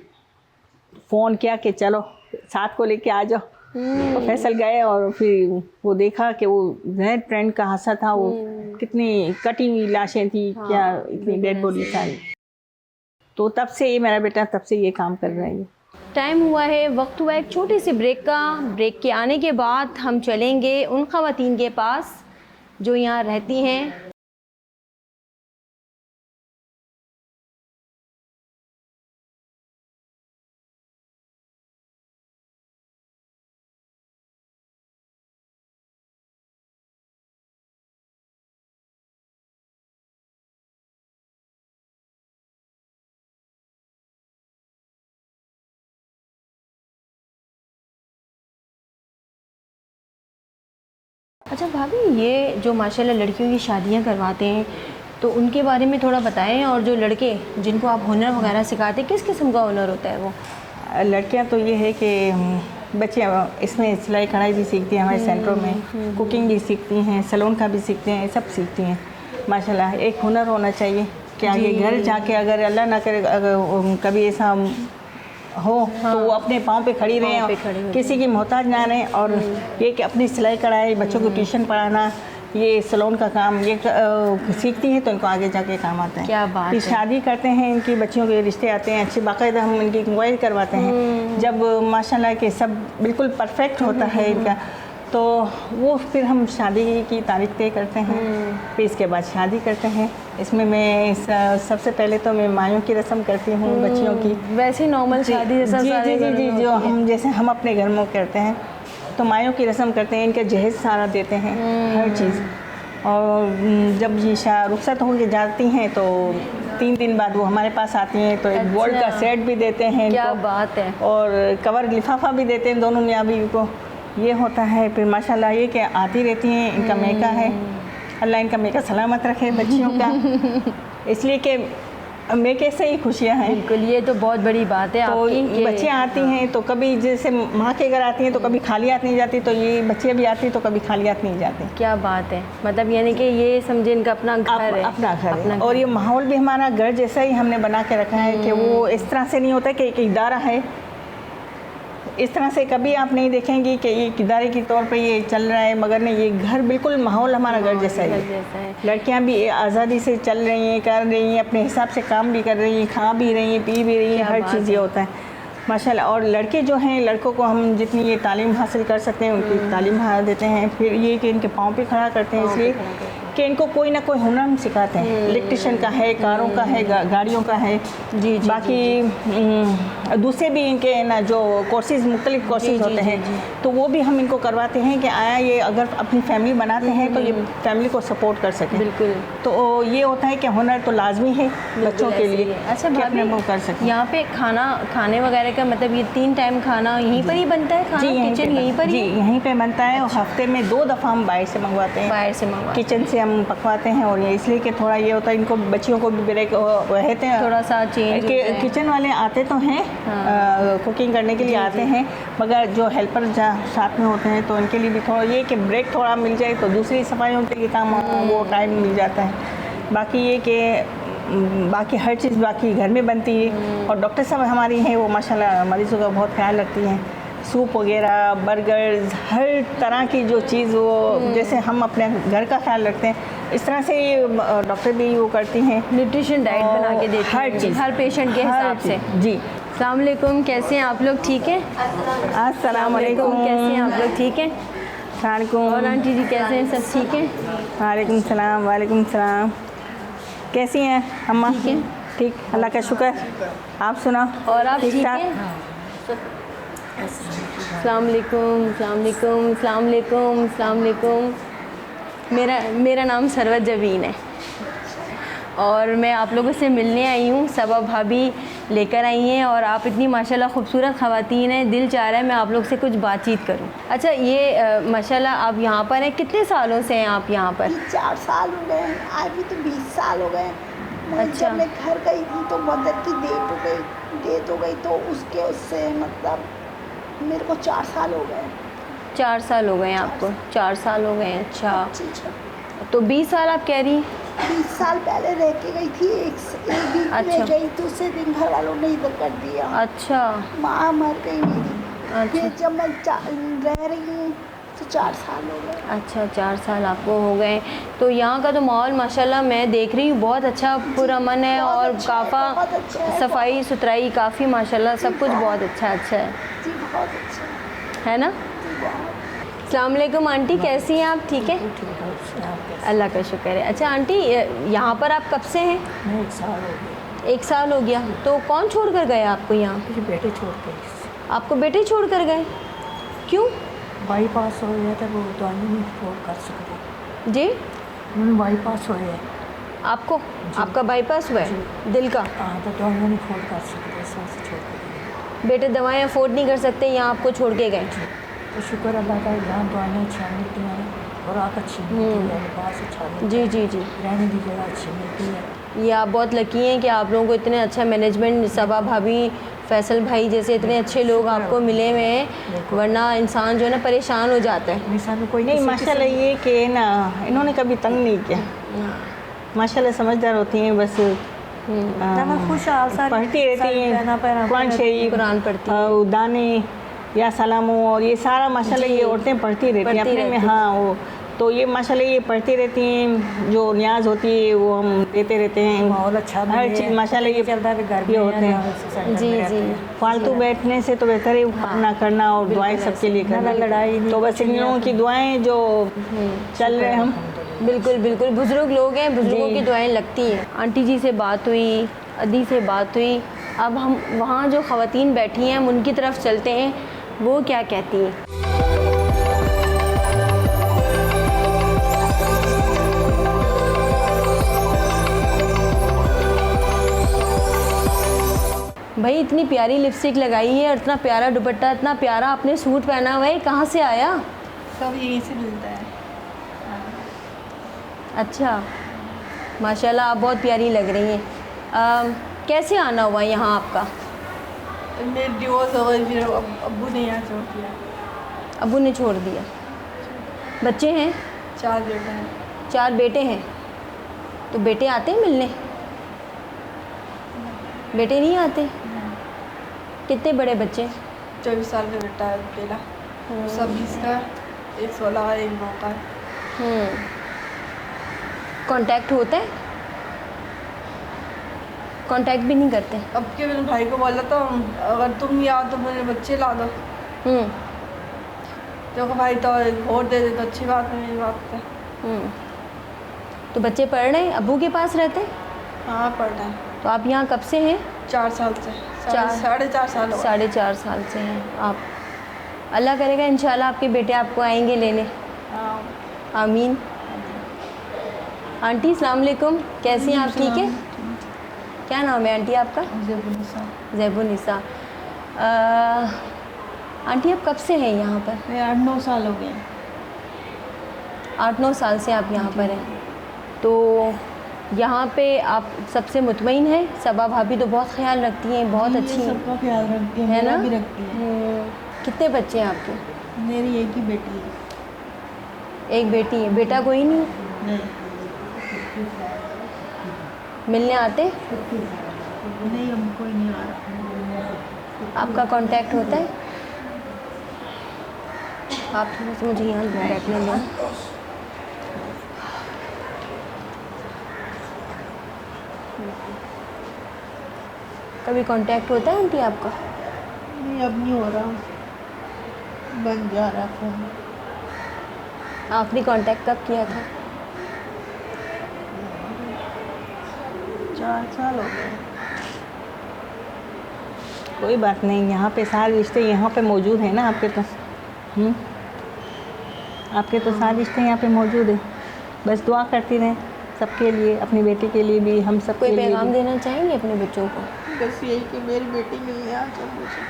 फ़ोन किया कि चलो साथ को लेके आ जाओ। तो फैसल गए और फिर वो देखा कि वो नए ट्रेन का हादसा था, वो कितनी कटी हुई लाशें थी, क्या इतनी डेड बॉडी सारी। तो तब से ये मेरा बेटा तब से ये काम कर रहा है। टाइम हुआ है, वक्त हुआ है एक छोटे से ब्रेक का। ब्रेक के आने के बाद हम चलेंगे उन ख़वातीन के पास जो यहाँ रहती हैं। अच्छा भाभी, ये जो माशाल्लाह लड़कियों की शादियाँ करवाते हैं तो उनके बारे में थोड़ा बताएं, और जो लड़के जिनको आप हुनर वगैरह सिखाते हैं, किस किस्म का हुनर होता है वो? लड़कियां तो ये है कि बच्चे इसमें सिलाई कढ़ाई भी सीखती हैं हमारे सेंटरों में, कुकिंग भी सीखती हैं, सैलून का भी सीखते हैं, सब सीखती हैं माशाल्लाह। एक हुनर होना चाहिए कि आगे घर जाके अगर अल्लाह ना करे अगर कभी ऐसा हो तो वो अपने पाँव पे खड़ी रहें और किसी की मोहताज ना रहें। और ये कि अपनी सिलाई कढ़ाई, बच्चों को ट्यूशन पढ़ाना, ये सैलून का काम ये सीखती हैं तो इनको आगे जाके काम आता है। क्या बात फिर है। शादी करते हैं, इनकी बच्चियों के रिश्ते आते हैं अच्छे, बाकायदा हम इनकी इंक्वायरी करवाते हैं। जब माशाल्लाह के सब बिल्कुल परफेक्ट होता है इनका, तो वो फिर हम शादी की तारीख तय करते हैं, फिर इसके बाद शादी करते हैं। इसमें मैं सबसे पहले तो मैं मायों की रस्म करती हूँ बच्चियों की, वैसे नॉर्मल शादी जैसा जी सारे जी जी जी घरों में जो होती है। हम जैसे हम अपने घर में करते हैं, तो मायों की रस्म करते हैं, इनका जहेज सारा देते हैं हर चीज़। और जब ये रुखसत होकर जाती हैं तो 3 दिन बाद वो हमारे पास आती हैं, तो एक गोल्ड का सेट भी देते हैं क्या इनको, बात है। और कवर लिफाफा भी देते हैं दोनों मियाँ बीवी को। ये होता है। फिर माशाल्लाह ये कि आती रहती हैं, इनका मेका है, अल्लाह इनका मेका सलामत रखे बच्चियों का, इसलिए कि मेके से ही खुशियाँ हैं। बिल्कुल, ये तो बहुत बड़ी बात है तो आपकी कि बच्चियाँ आती हैं तो कभी जैसे माँ के घर आती हैं तो कभी खाली हाथ नहीं जाती, तो ये बच्चियाँ भी आती तो कभी खाली हाथ नहीं जाती। क्या बात है, मतलब यानी कि ये समझे इनका अपना घर है। अपना घर है। और ये माहौल भी हमारा घर जैसा ही हमने बना के रखा है कि वो इस तरह से नहीं होता कि एक इदारा है, इस तरह से कभी आप नहीं देखेंगे कि ये इदारे के तौर पे ये चल रहा है, मगर नहीं, ये घर बिल्कुल माहौल हमारा घर जैसा ही है। लड़कियां भी आज़ादी से चल रही हैं, कर रही हैं, अपने हिसाब से काम भी कर रही हैं, खा भी रही हैं, पी भी रही हैं, हर चीज़ ये होता है माशाल्लाह। और लड़के जो हैं, लड़कों को हम जितनी ये तालीम हासिल कर सकते हैं उनकी तालीम देते हैं। फिर ये कि इनके पाँव पे खड़ा करते हैं, इसलिए कि इनको कोई ना कोई हुनर हम सिखाते हैं। इलेक्ट्रिशियन का है, कारों का है, गाड़ियों का है, जी बाकी दूसरे भी इनके ना जो कोर्सेज मुख्तलिफ कोर्सेज होते हैं, तो वो भी हम इनको करवाते हैं कि आया ये अगर अपनी फैमिली बनाते हैं तो ये फैमिली को सपोर्ट कर सकें। बिल्कुल। तो ये होता है कि हुनर तो लाजमी है बच्चों के लिए। अच्छा कि अपने वो कर सकें। यहाँ पे खाने वगैरह का मतलब ये 3 टाइम खाना यहीं पर ही बनता है? खाना किचन यहीं पर ही? जी यहीं पे बनता है। और हफ्ते में 2 दफ़ा हम बाहर से मंगवाते हैं, बाहर से मंगवाते किचन से हम पकवाते हैं। और ये इसलिए कि थोड़ा ये होता है इनको बच्चियों को भी ब्रेक रहते हैं, थोड़ा सा चेंज होता है। किचन वाले आते तो हैं, कुकिंग करने के लिए आते हैं, मगर जो हेल्पर साथ में होते हैं तो उनके लिए भी थोड़ा ये कि ब्रेक थोड़ा मिल जाए तो दूसरी सफाइयों के लिए काम वो टाइम मिल जाता है। बाकी ये कि बाकी हर चीज़ बाकी घर में बनती है। और डॉक्टर साहब हमारी हैं, वो माशाल्लाह मरीज़ों का बहुत ख्याल रखती हैं। सूप वगैरह, बर्गर्स, हर तरह की जो चीज़ वो जैसे हम अपने घर का ख्याल रखते हैं, इस तरह से ये डॉक्टर भी वो करती हैं। न्यूट्रिशन डाइट बना के देती हैं हर चीज़, हर पेशेंट के हिसाब से। जी। अस्सलाम वालेकुम, कैसे हैं आप लोग? ठीक हैं? अस्सलाम वालेकुम, कैसे हैं आप लोग? ठीक हैं? वालेकुम। और आंटी जी कैसे हैं? सब ठीक हैं? वालेकुम सलाम। वालेकुम सलाम। कैसी हैं अम्मा? ठीक है। ठीक, अल्लाह का शुक्र। आप सुनाओ? और आप ठीक ठाक? हैं? अस्सलाम वालेकुम, अस्सलाम वालेकुम, अस्सलाम वालेकुम, अस्सलाम वालेकुम। मेरा नाम सरवत जबीन है और मैं आप लोगों से मिलने आई हूँ। सबा भाभी लेकर आई हैं और आप इतनी माशाल्लाह खूबसूरत ख़वातीन हैं, दिल चाह रहा है मैं आप लोग से कुछ बातचीत करूँ। अच्छा, ये माशाल्लाह आप यहाँ पर हैं, कितने सालों से हैं आप यहाँ पर? 4 साल हो गए हैं, आज भी तो 20 साल हो गए। अच्छा। जब मैं घर गई थी तो मदर की डेट हो गई तो उससे मतलब मेरे को 4 साल हो गए। 4 साल हो गए हैं आपको? 4 साल हो गए हैं। अच्छा, तो 20 साल आप कह रही हैं? 20 साल पहले रह के गई थी, एक दिन अच्छा। रह गई तो उसे दिन घर वालों ने इधर कर दिया। अच्छा। माँ मर गई मेरी। अच्छा। फिर जब मैं रह रही हूँ तो 4 साल हो गए। अच्छा, 4 साल आपको हो गए। तो यहाँ का तो माहौल माशाल्लाह मैं देख रही हूँ बहुत अच्छा पुरअमन है बहुत और अच्छा है, बहुत अच्छा है, सफाई सुथराई काफ़ी माशाल्लाह सब कुछ बहुत अच्छा है जी बहुत अच्छा है ना? जी बहुत। अस्सलाम वालेकुम आंटी, कैसी हैं आप? ठीक है, अल्लाह का शुक्र है। अच्छा आंटी, यहाँ पर आप कब से हैं? मैं 1 साल हो गया। 1 साल हो गया। तो कौन छोड़ कर गए आपको यहाँ? मेरे बेटे छोड़ के आपको बेटे छोड़ कर गए? क्यों? बाईपास हो गया था, वो दवाई नहीं अफोर्ड कर सकते। जी, बाईपास हो गया आपको आपका बाईपास हुआ है दिल का? हाँ, तो दवाई नहीं अफोर्ड कर सकते, इस वजह से छोड़ के। बेटे दवाएं अफोर्ड नहीं कर सकते, यहाँ आपको छोड़ के गए? तो शुक्र अल्लाह का, यहाँ दवाइयाँ अच्छा मिलती हैं, खुराक अच्छी मिलती है, लिबास अच्छा मिलता जी है, जी जी। रहने की जगह अच्छी मिलती है। ये आप बहुत लकी हैं कि आप लोगों को इतने अच्छा मैनेजमेंट, सबा भाभी, फैसल भाई जैसे इतने अच्छे लोग आपको मिले हुए हैं, वरना इंसान जो है ना परेशान हो जाता है। इंसान में कोई नहीं, माशाल्लाह ये कि ना इन्होंने कभी तंग नहीं किया। माशाल्लाह समझदार होती हैं, बस खुश पढ़ती रहती हैं, कुरान शरीफ, कुरान पढ़ती हैं। और दाने या सलामों और ये सारा माशाल्लाह ये औरतें पढ़ती रहती हैं पढ़ती अपने में। रहती हाँ, वो तो ये माशाल्लाह ये पढ़ती रहती हैं, जो न्याज होती है वो हम देते रहते हैं। माहौल अच्छा हर चीज़ माशाल्लाह ये चलता है, घर ये होते हैं। जी जी। फालतू बैठने से तो बेहतर है ना करना और दुआएं सबके लिए करना। लड़ाई नहीं, तो बस इन लोगों की दुआएं जो चल रहे हैं हम। बिल्कुल बिल्कुल, बुज़ुर्ग लोग हैं, बुज़ुर्गों जी। की दुआएं लगती हैं। आंटी जी से बात हुई, अदी से बात हुई, अब हम वहाँ जो ख़वातीन बैठी हैं हम उनकी तरफ चलते हैं, वो क्या कहती हैं। भाई इतनी प्यारी लिपस्टिक लगाई है और इतना प्यारा दुपट्टा, इतना प्यारा आपने सूट पहना हुआ है, कहाँ से आया? सब यहीं से मिलता है। अच्छा, माशाल्लाह आप बहुत प्यारी लग रही हैं। कैसे आना हुआ यहाँ आपका? मेरी डिवोर्स हो गई, फिर अब्बू ने यहाँ छोड़ दिया। अब्बू ने छोड़ दिया। बच्चे हैं? 4 बेटे हैं। 4 बेटे हैं। तो बेटे आते हैं मिलने? बेटे नहीं आते? कितने बड़े बच्चे? 24 साल का बेटा है पहला, सब 20 का, एक 16 है, एक 9 का है। कांटेक्ट होता है? कांटेक्ट भी नहीं करते? अब के मेरे भाई को बोला था अगर तुम नहीं आओ तो मेरे बच्चे ला दो। तो भाई तो वोट दे दे तो अच्छी बात है, मेरी बात है। तो बच्चे पढ़ रहे हैं, अब्बू के पास रहते हैं? हाँ पढ़ रहे हैं। तो आप यहाँ कब से हैं? 4 साल से। 4.5 साल हो गए। 4.5 साल से हैं आप। अल्लाह करेगा इंशाल्लाह आपके बेटे आपको आएंगे लेने। हाँ। आमीन। आंटी अस्सलाम वालेकुम, कैसी हैं आप? ठीक है। क्या नाम है आंटी आपका? ज़ैबुनिसा। आंटी आप कब से हैं यहाँ पर? मेरे 8-9 साल हो गए। 8-9 साल से आप यहाँ पर हैं। तो यहाँ पे आप सबसे मुतमईन हैं? सबा भाभी तो बहुत ख्याल रखती हैं, बहुत अच्छी हैं, सबका ख्याल रखती है, है ना? मेरा भी रखती है। कितने बच्चे हैं आपके? मेरी एक ही बेटी है। एक बेटी है। बेटा कोई नहीं? नहीं मिलने आते? नहीं, हम कोई नहीं आ रहा। आपका कांटेक्ट होता है? आप थोड़ा सा मुझे यहाँ बैठने दें। कभी कांटेक्ट होता है आंटी आपका? नहीं, अब नहीं हो रहा, बन जा रहा फोन। आखिरी कांटेक्ट कब किया था? 4 साल हो गए। कोई बात नहीं, यहाँ पे सारे रिश्ते यहाँ पे मौजूद हैं ना आपके तो। आपके तो सारे रिश्ते यहाँ पे मौजूद है। बस दुआ करती रहें सबके लिए, अपनी बेटी के लिए भी, हम सब कोई के लिए पैगाम भी। देना चाहेंगे अपने बच्चों को? बस यही कि मेरी बेटी नहीं है आज मुझे।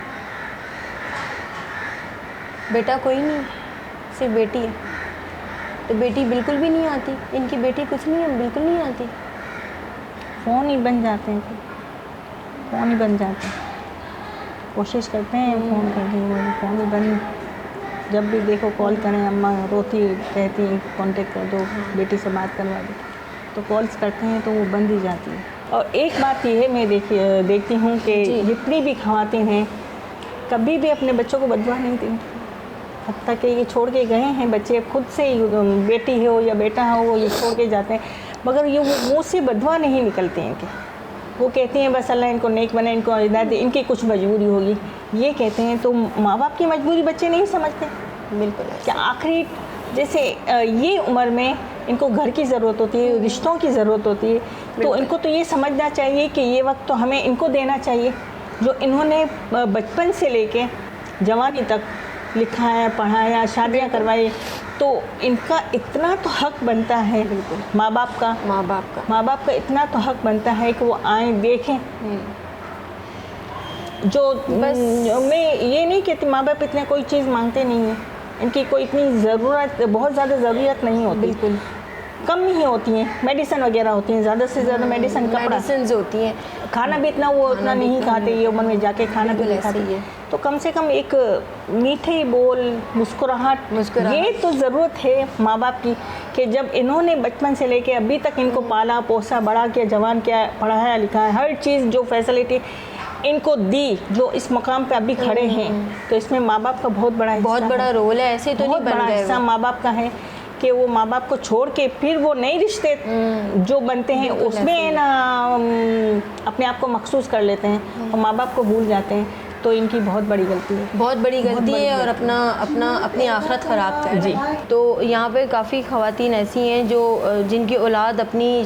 बेटा कोई नहीं, सिर्फ बेटी है। तो बेटी बिल्कुल भी नहीं आती, इनकी बेटी कुछ नहीं है, बिल्कुल नहीं आती। फ़ोन ही बन जाते हैं, फ़ोन ही बन जाते हैं। कोशिश करते हैं फ़ोन करने, वो फ़ोन ही बंद। जब भी देखो कॉल करें, अम्मा रोती कहती हैं कांटेक्ट कर दो, बेटी से बात करवा दो, तो कॉल्स करते हैं तो वो बंद ही जाती है। और एक बात ये है, मैं देखती हूँ कि जितनी भी ख़वातीन हैं कभी भी अपने बच्चों को बददुआ नहीं दी। हत्ता कि ये छोड़ के गए हैं बच्चे, खुद से बेटी हो या बेटा हो वो ये छोड़ के जाते हैं, मगर ये मुँह से बददुआ नहीं निकलते हैं इनके। वो कहती हैं बस अल्लाह इनको नेक बने, इनको हिदायत दे, इनकी कुछ मजबूरी होगी, ये कहते हैं। तो माँ बाप की मजबूरी बच्चे नहीं समझते। बिल्कुल। क्या आखिरी जैसे ये उम्र में इनको घर की ज़रूरत होती है, रिश्तों की ज़रूरत होती है, तो इनको तो ये समझना चाहिए कि ये वक्त तो हमें इनको देना चाहिए जो इन्होंने बचपन से लेके जवानी तक लिखाया, पढ़ाया, शादियाँ करवाई। तो इनका इतना तो हक बनता है माँ बाप का इतना तो हक बनता है कि वो आए देखें। जो बस मैं ये नहीं कहती माँ बाप इतने कोई चीज़ मांगते नहीं हैं, इनकी कोई इतनी ज़रूरत, बहुत ज़्यादा ज़रूरत नहीं होती, बिल्कुल कम ही होती हैं। मेडिसिन वगैरह होती हैं, ज़्यादा से ज़्यादा मेडिसिन, कपड़ा, मेडिसिन होती हैं। खाना भी इतना वो उतना नहीं खाते, ये उम्र में जाके खाना भी नहीं खाते है। तो कम से कम एक मीठे बोल, मुस्कुराहट, ये तो ज़रूरत है माँ बाप की कि जब इन्होंने बचपन से लेके अभी तक इनको पाला पोसा, बड़ा किया, जवान किया, पढ़ाया लिखाया, हर चीज़ जो फैसिलिटी इनको दी, जो इस मकाम पे अभी खड़े हैं, तो इसमें माँ बाप का बहुत बड़ा रोल है। ऐसे तो नहीं बहुत बन बड़ा गए हिस्सा माँ बाप का है कि वो माँ बाप को छोड़ के फिर वो नए रिश्ते जो बनते हैं उसमें ना अपने आप को मखसूस कर लेते हैं और माँ बाप को भूल जाते हैं। तो इनकी बहुत बड़ी गलती है, बहुत बड़ी गलती है और अपनी आखिरत ख़राब कर जी। तो यहाँ पे काफ़ी ख़वातीन ऐसी हैं जो जिनकी औलाद अपनी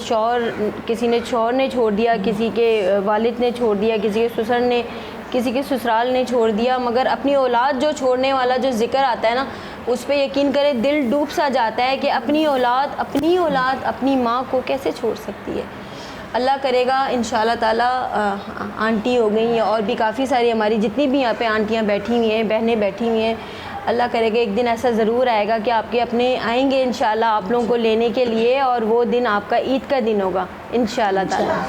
किसी ने शौहर ने छोड़ दिया, किसी के वालिद ने छोड़ दिया, किसी के ससुराल ने छोड़ दिया, मगर अपनी औलाद जो छोड़ने वाला जो ज़िक्र आता है ना, उस पर यकीन करें दिल डूब सा जाता है कि अपनी औलाद अपनी माँ को कैसे छोड़ सकती है। अल्लाह करेगा इंशाल्लाह ताला। आंटी हो गई और भी काफ़ी सारी हमारी जितनी भी यहाँ पे आंटियाँ बैठी हुई हैं, बहनें बैठी हुई हैं, अल्लाह करेगा एक दिन ऐसा ज़रूर आएगा कि आपके अपने आएंगे इंशाल्लाह आप लोगों को लेने के लिए, और वो दिन आपका ईद का दिन होगा इंशाल्लाह ताला।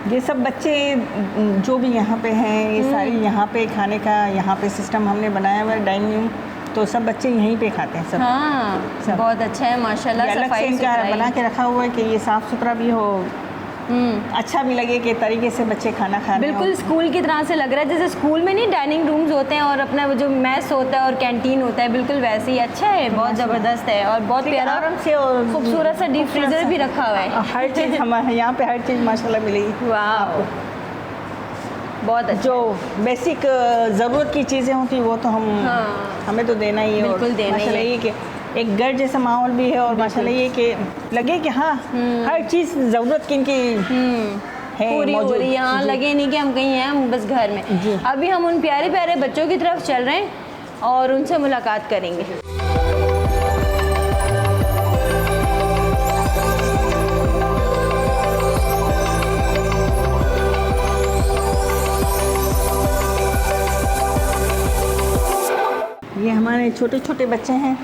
ये सब बच्चे जो भी यहाँ पे हैं, ये सारी यहाँ पे खाने का यहाँ पे सिस्टम हमने बनाया हुआ है, डाइनिंग रूम, तो सब बच्चे यहीं पे खाते हैं सब। हाँ सब। बहुत अच्छा है माशाल्लाह। अलग से सफाई इनका बना के रखा हुआ है कि ये साफ़ सुथरा भी हो, अच्छा भी लगे कि तरीके से बच्चे खाना खा रहे बिल्कुल स्कूल की तरह से लग रहा है, जैसे स्कूल में नहीं डाइनिंग रूम्स होते हैं और अपना वो जो मैस होता है और कैंटीन होता है, बिल्कुल वैसे ही अच्छा है, बहुत ज़बरदस्त है और बहुत प्यारा आराम से और खूबसूरत सा डीप फ्रीजर भी रखा हुआ है। हर चीज़ हमारे यहाँ पे हर चीज़ माशाल्लाह मिलेगी। वाह बहुत अच्छा। जो बेसिक ज़रूरत की चीज़ें होती वो तो हमें तो देना ही है, बिल्कुल और देना ही माशाल्लाह है। ये कि एक घर जैसा माहौल भी है, और माशाल्लाह ये कि लगे कि हाँ हर चीज़ ज़रूरत की इनकी है पूरी हो मौजूद। रही है। यहाँ जी। लगे नहीं कि हम कहीं हैं, हम बस घर में। जी। अभी हम उन प्यारे प्यारे बच्चों की तरफ चल रहे हैं और उनसे मुलाकात करेंगे। ये हमारे छोटे छोटे बच्चे हैं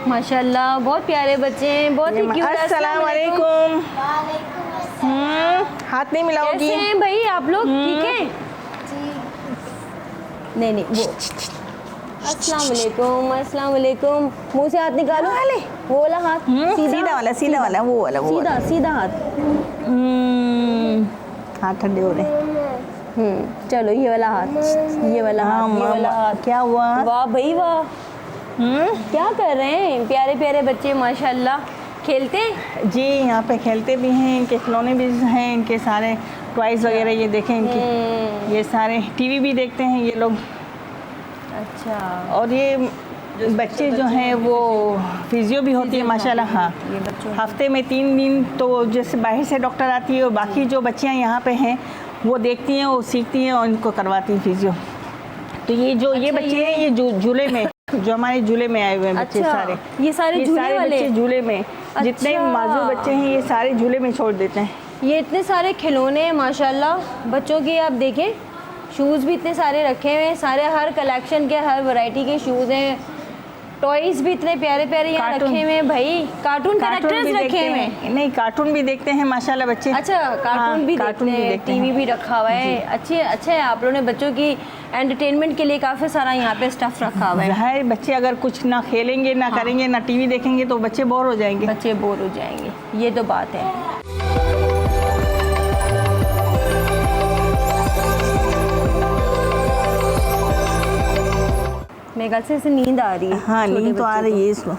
माशाल्लाह बहुत प्यारे बच्चे हैं, बहुत ही क्यूट। अस्सलाम वालेकुम। हाथ नहीं मिलाओगी? कैसे हैं भाई आप लोग? ठीक हैं? नहीं वो अस्सलाम वालेकुम। मुंह से हाथ निकालो, वो वाला हाथ सीधा वाला वो वाला सीधा हाथ। हाथ ठंडे हो रहे। चलो ये वाला हाथ, ये वाला हाथ। क्या हुआ? वाह भाई वाह। क्या कर रहे हैं प्यारे प्यारे बच्चे माशाल्लाह? खेलते हैं? जी यहाँ पे खेलते भी हैं, इनके खिलौने भी हैं, इनके सारे टॉयज़ वगैरह ये देखें इनकी, ये सारे टीवी भी देखते हैं ये लोग। अच्छा, और ये बच्चे जो हैं वो फिजियो भी होती है माशाल्लाह। हाँ, ये बच्चों हफ्ते में 3 दिन तो जैसे बाहर से डॉक्टर आती है और बाकी जो बच्चियाँ यहाँ पे हैं वो देखती हैं, वो सीखती हैं और इनको करवाती हैं फिजियो। तो ये जो ये अच्छा, बच्चे हैं ये झूले में, जो हमारे झूले में आए हुए हैं बच्चे अच्छा, सारे, ये सारे झूले वाले? बच्चे झूले में, जितने अच्छा। माजूर बच्चे हैं ये सारे झूले में छोड़ देते हैं। ये इतने सारे खिलौने हैं माशाल्लाह बच्चों के, आप देखें शूज़ भी इतने सारे रखे हुए हैं, सारे हर कलेक्शन के हर वैरायटी के शूज़ हैं, टॉयज़ भी इतने प्यारे प्यारे यहाँ कार्टून। रखे हुए हैं भाई, कार्टून कैरेक्टर्स भी रखे देखते हुए हैं। हैं, नहीं कार्टून भी देखते हैं माशाल्लाह बच्चे। अच्छा, कार्टून हाँ, भी कार्टून देखते भी हैं, देखते टीवी हैं। भी रखा हुआ है। अच्छे अच्छा है, आप लोगों ने बच्चों की एंटरटेनमेंट के लिए काफ़ी सारा यहाँ पे स्टफ़ रखा हुआ है। है बच्चे अगर कुछ ना खेलेंगे ना करेंगे ना टीवी देखेंगे तो बच्चे बोर हो जाएंगे। बच्चे बोर हो जाएंगे, ये तो बात है। मेरे ख्याल से इसे नींद आ रही है। हाँ, छोटे नींद तो आ बच्चे रही है इसको।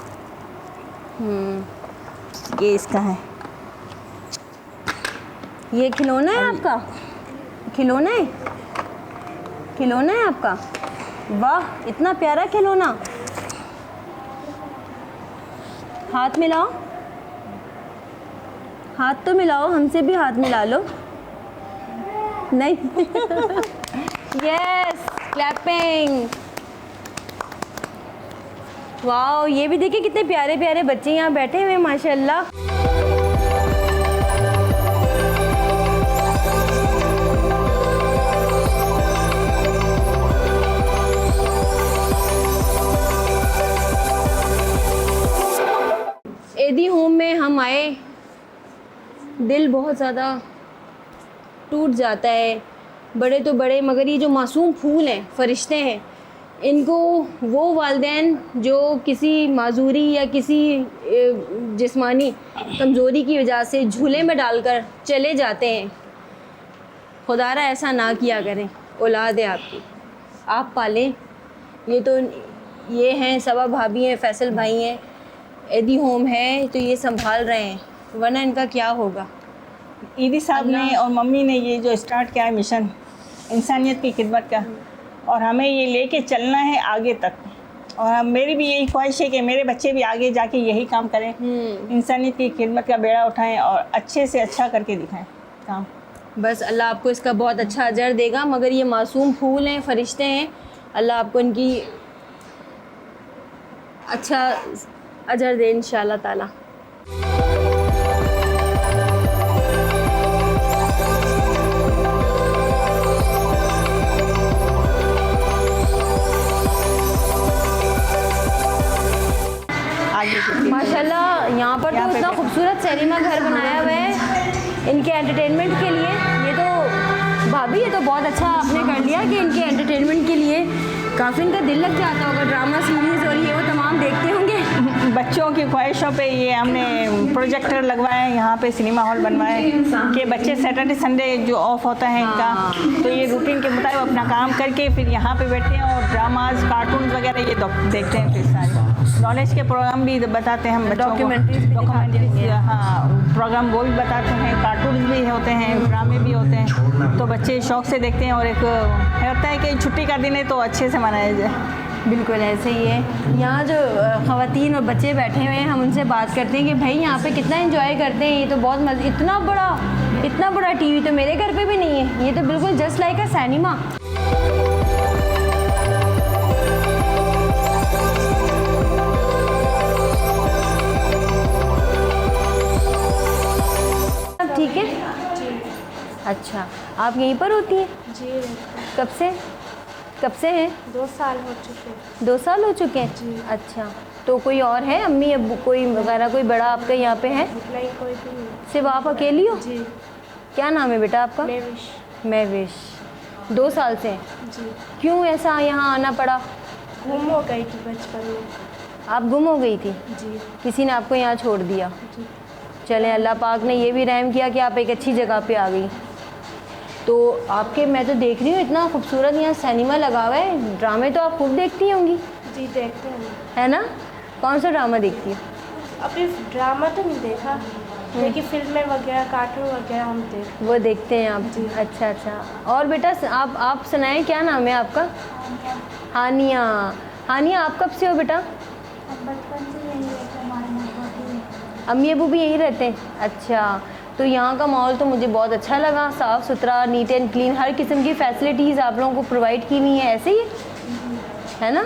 ये इसका है। ये खिलौना है आपका? खिलौना है? खिलौना है आपका? वाह, इतना प्यारा खिलौना। हाथ मिलाओ, हाथ तो मिलाओ, हमसे भी हाथ मिला लो। नहीं यस, क्लैपिंग। वाह, ये भी देखिए कितने प्यारे प्यारे बच्चे यहाँ बैठे हुए हैं माशाल्लाह। एदी होम में हम आए, दिल बहुत ज़्यादा टूट जाता है। बड़े तो बड़े, मगर ये जो मासूम फूल हैं, फरिश्ते हैं, इनको वो वालिदैन जो किसी माजूरी या किसी जिस्मानी कमज़ोरी की वजह से झूले में डालकर चले जाते हैं, खुदारा ऐसा ना किया करें। औलाद है आपकी, आप पालें। ये तो ये हैं, सबा भाभी हैं, फैसल भाई हैं, एदी होम है तो ये संभाल रहे हैं, वरना इनका क्या होगा। ईदी साहब ने और मम्मी ने ये जो स्टार्ट किया है मिशन इंसानियत की खिदमत का, और हमें ये लेके चलना है आगे तक। और मेरी भी यही ख्वाहिश है कि मेरे बच्चे भी आगे जाके यही काम करें, इंसानियत की खिदमत का बेड़ा उठाएं और अच्छे से अच्छा करके दिखाएं काम। बस अल्लाह आपको इसका बहुत अच्छा अजर देगा। मगर ये मासूम फूल हैं, फरिश्ते हैं, अल्लाह आपको इनकी अच्छा अजर दे इंशाअल्लाह ताला। माशाल्लाह यहाँ पर तो इतना खूबसूरत सिनेमा घर बनाया हुआ है इनके एंटरटेनमेंट के लिए। ये तो भाभी, ये तो बहुत अच्छा आपने कर लिया कि इनके एंटरटेनमेंट के लिए काफ़ी इनका दिल लग जाता होगा। ड्रामा सीरीज़ और ये वो तमाम देखते होंगे। बच्चों की ख्वाहिशों पे ये हमने प्रोजेक्टर लगवाए हैं, यहाँ पे सिनेमा हॉल बनवाए कि बच्चे सैटरडे संडे जो ऑफ होता है इनका, तो ये रूटीन के मुताबिक अपना काम करके फिर यहाँ पे बैठते हैं और ड्रामाज कार्टून वगैरह ये देखते हैं। फिर सारे नॉलेज के प्रोग्राम भी बताते हैं हम बच्चों को, डॉक्यूमेंट्रीज, हाँ प्रोग्राम वो भी बताते हैं, कार्टून भी होते हैं, ड्रामे भी होते हैं, तो बच्चे शौक़ से देखते हैं। और एक होता है कि छुट्टी का दिन है तो अच्छे से मनाया जाए। बिल्कुल ऐसे ही है। यहाँ जो ख़वातीन और बच्चे बैठे हुए हैं, हम उनसे बात करते हैं कि भाई यहाँ पे कितना एंजॉय करते हैं। ये तो बहुत मज़े, इतना बड़ा टीवी तो मेरे घर पे भी नहीं है। ये तो बिल्कुल जस्ट लाइक अ सिनेमा। ठीक है, अच्छा आप यहीं पर होती हैं? जी। कब से हैं? 2 साल हो चुके हैं। 2 साल हो चुके हैं जी। अच्छा, तो कोई और है, अम्मी अब्बू कोई वगैरह, कोई बड़ा आपका यहाँ पे है? नहीं, कोई भी नहीं। सिर्फ आप अकेली हो? जी। क्या नाम है बेटा आपका? मेविश। महविश। 2 साल से? जी। क्यों ऐसा यहाँ आना पड़ा? गुम हो गई थी बचपन में। आप गुम हो गई थी? जी। किसी ने आपको यहाँ छोड़ दिया? जी। चलें, अल्लाह पाक ने ये भी रहम किया कि आप एक अच्छी जगह पे आ गई। तो आपके, मैं तो देख रही हूँ इतना खूबसूरत यहाँ सिनेमा लगा हुआ है। ड्रामे तो आप खूब देखती होंगी? जी, देखते हैं। है ना? कौन सा ड्रामा देखती है? अभी ड्रामा तो नहीं देखा, लेकिन फिल्में वगैरह कार्टून वगैरह हम देखते वो देखते हैं आप? अच्छा अच्छा। और बेटा आप सुनाएं, क्या नाम है आपका? हानिया। हानिया, आप कब से हो बेटा? बचपन से यही रहते हमारे अम्मी अबू भी यहीं रहते हैं? अच्छा। तो यहाँ का माहौल तो मुझे बहुत अच्छा लगा, साफ़ सुथरा, नीट एंड क्लीन, हर किस्म की फैसिलिटीज़ आप लोगों को प्रोवाइड की हुई है, ऐसे ही है ना?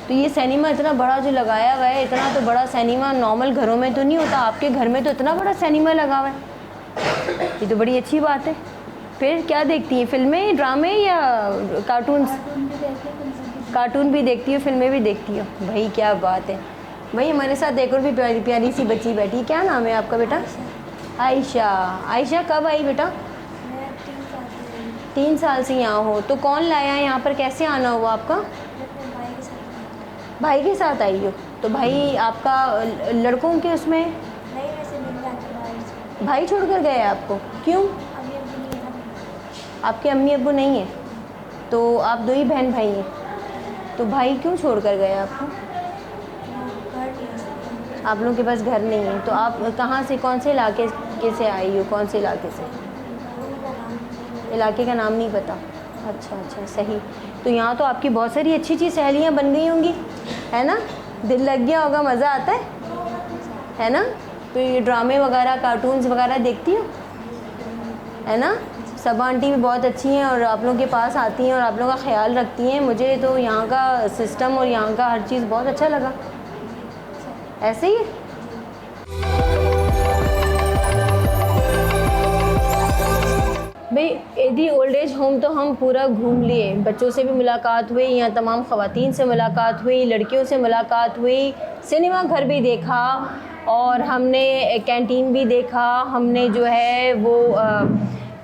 तो ये सिनेमा इतना बड़ा जो लगाया हुआ है, इतना तो बड़ा सिनेमा नॉर्मल घरों में तो नहीं होता, आपके घर में तो इतना बड़ा सिनेमा लगा हुआ है, ये तो बड़ी अच्छी बात है। फिर क्या देखती हैं, फिल्में, ड्रामे या कार्टून्स? कार्टून भी देखती हो, फिल्में भी देखती हो? भाई क्या बात है। भाई हमारे साथ एक और भी प्यारी प्यारी सी बच्ची बैठी, क्या नाम है आपका बेटा? आयशा। आयशा कब आई बेटा? 3 साल से यहाँ हो, तो कौन लाया है यहाँ पर, कैसे आना हुआ आपका? भाई के साथ आई हो, तो भाई आपका लड़कों के उसमें भाई छोड़ कर गए आपको, क्यों? आपके अम्मी अब्बू नहीं है, तो आप 2 ही बहन भाई हैं, तो भाई क्यों छोड़ कर गए आपको? आप लोगों के पास घर नहीं है, तो आप कहाँ से, कौन से इलाके से आई हो, कौन से इलाके से? इलाके का नाम नहीं पता? अच्छा अच्छा, सही। तो यहाँ तो आपकी बहुत सारी अच्छी अच्छी सहेलियाँ बन गई होंगी, है ना? दिल लग गया होगा, मज़ा आता है ना? तो ये ड्रामे वगैरह, कार्टून्स वगैरह देखती हो, है ना? सब आंटी भी बहुत अच्छी हैं और आप लोगों के पास आती हैं और आप लोगों का ख्याल रखती हैं। मुझे तो यहाँ का सिस्टम और यहाँ का हर चीज़ बहुत अच्छा लगा। ऐसे ही है। भाई एडी ओल्ड एज होम तो हम पूरा घूम लिए, बच्चों से भी मुलाकात हुई, यहाँ तमाम ख़वातीन से मुलाकात हुई, लड़कियों से मुलाकात हुई, सिनेमा घर भी देखा और हमने कैंटीन भी देखा, हमने जो है वो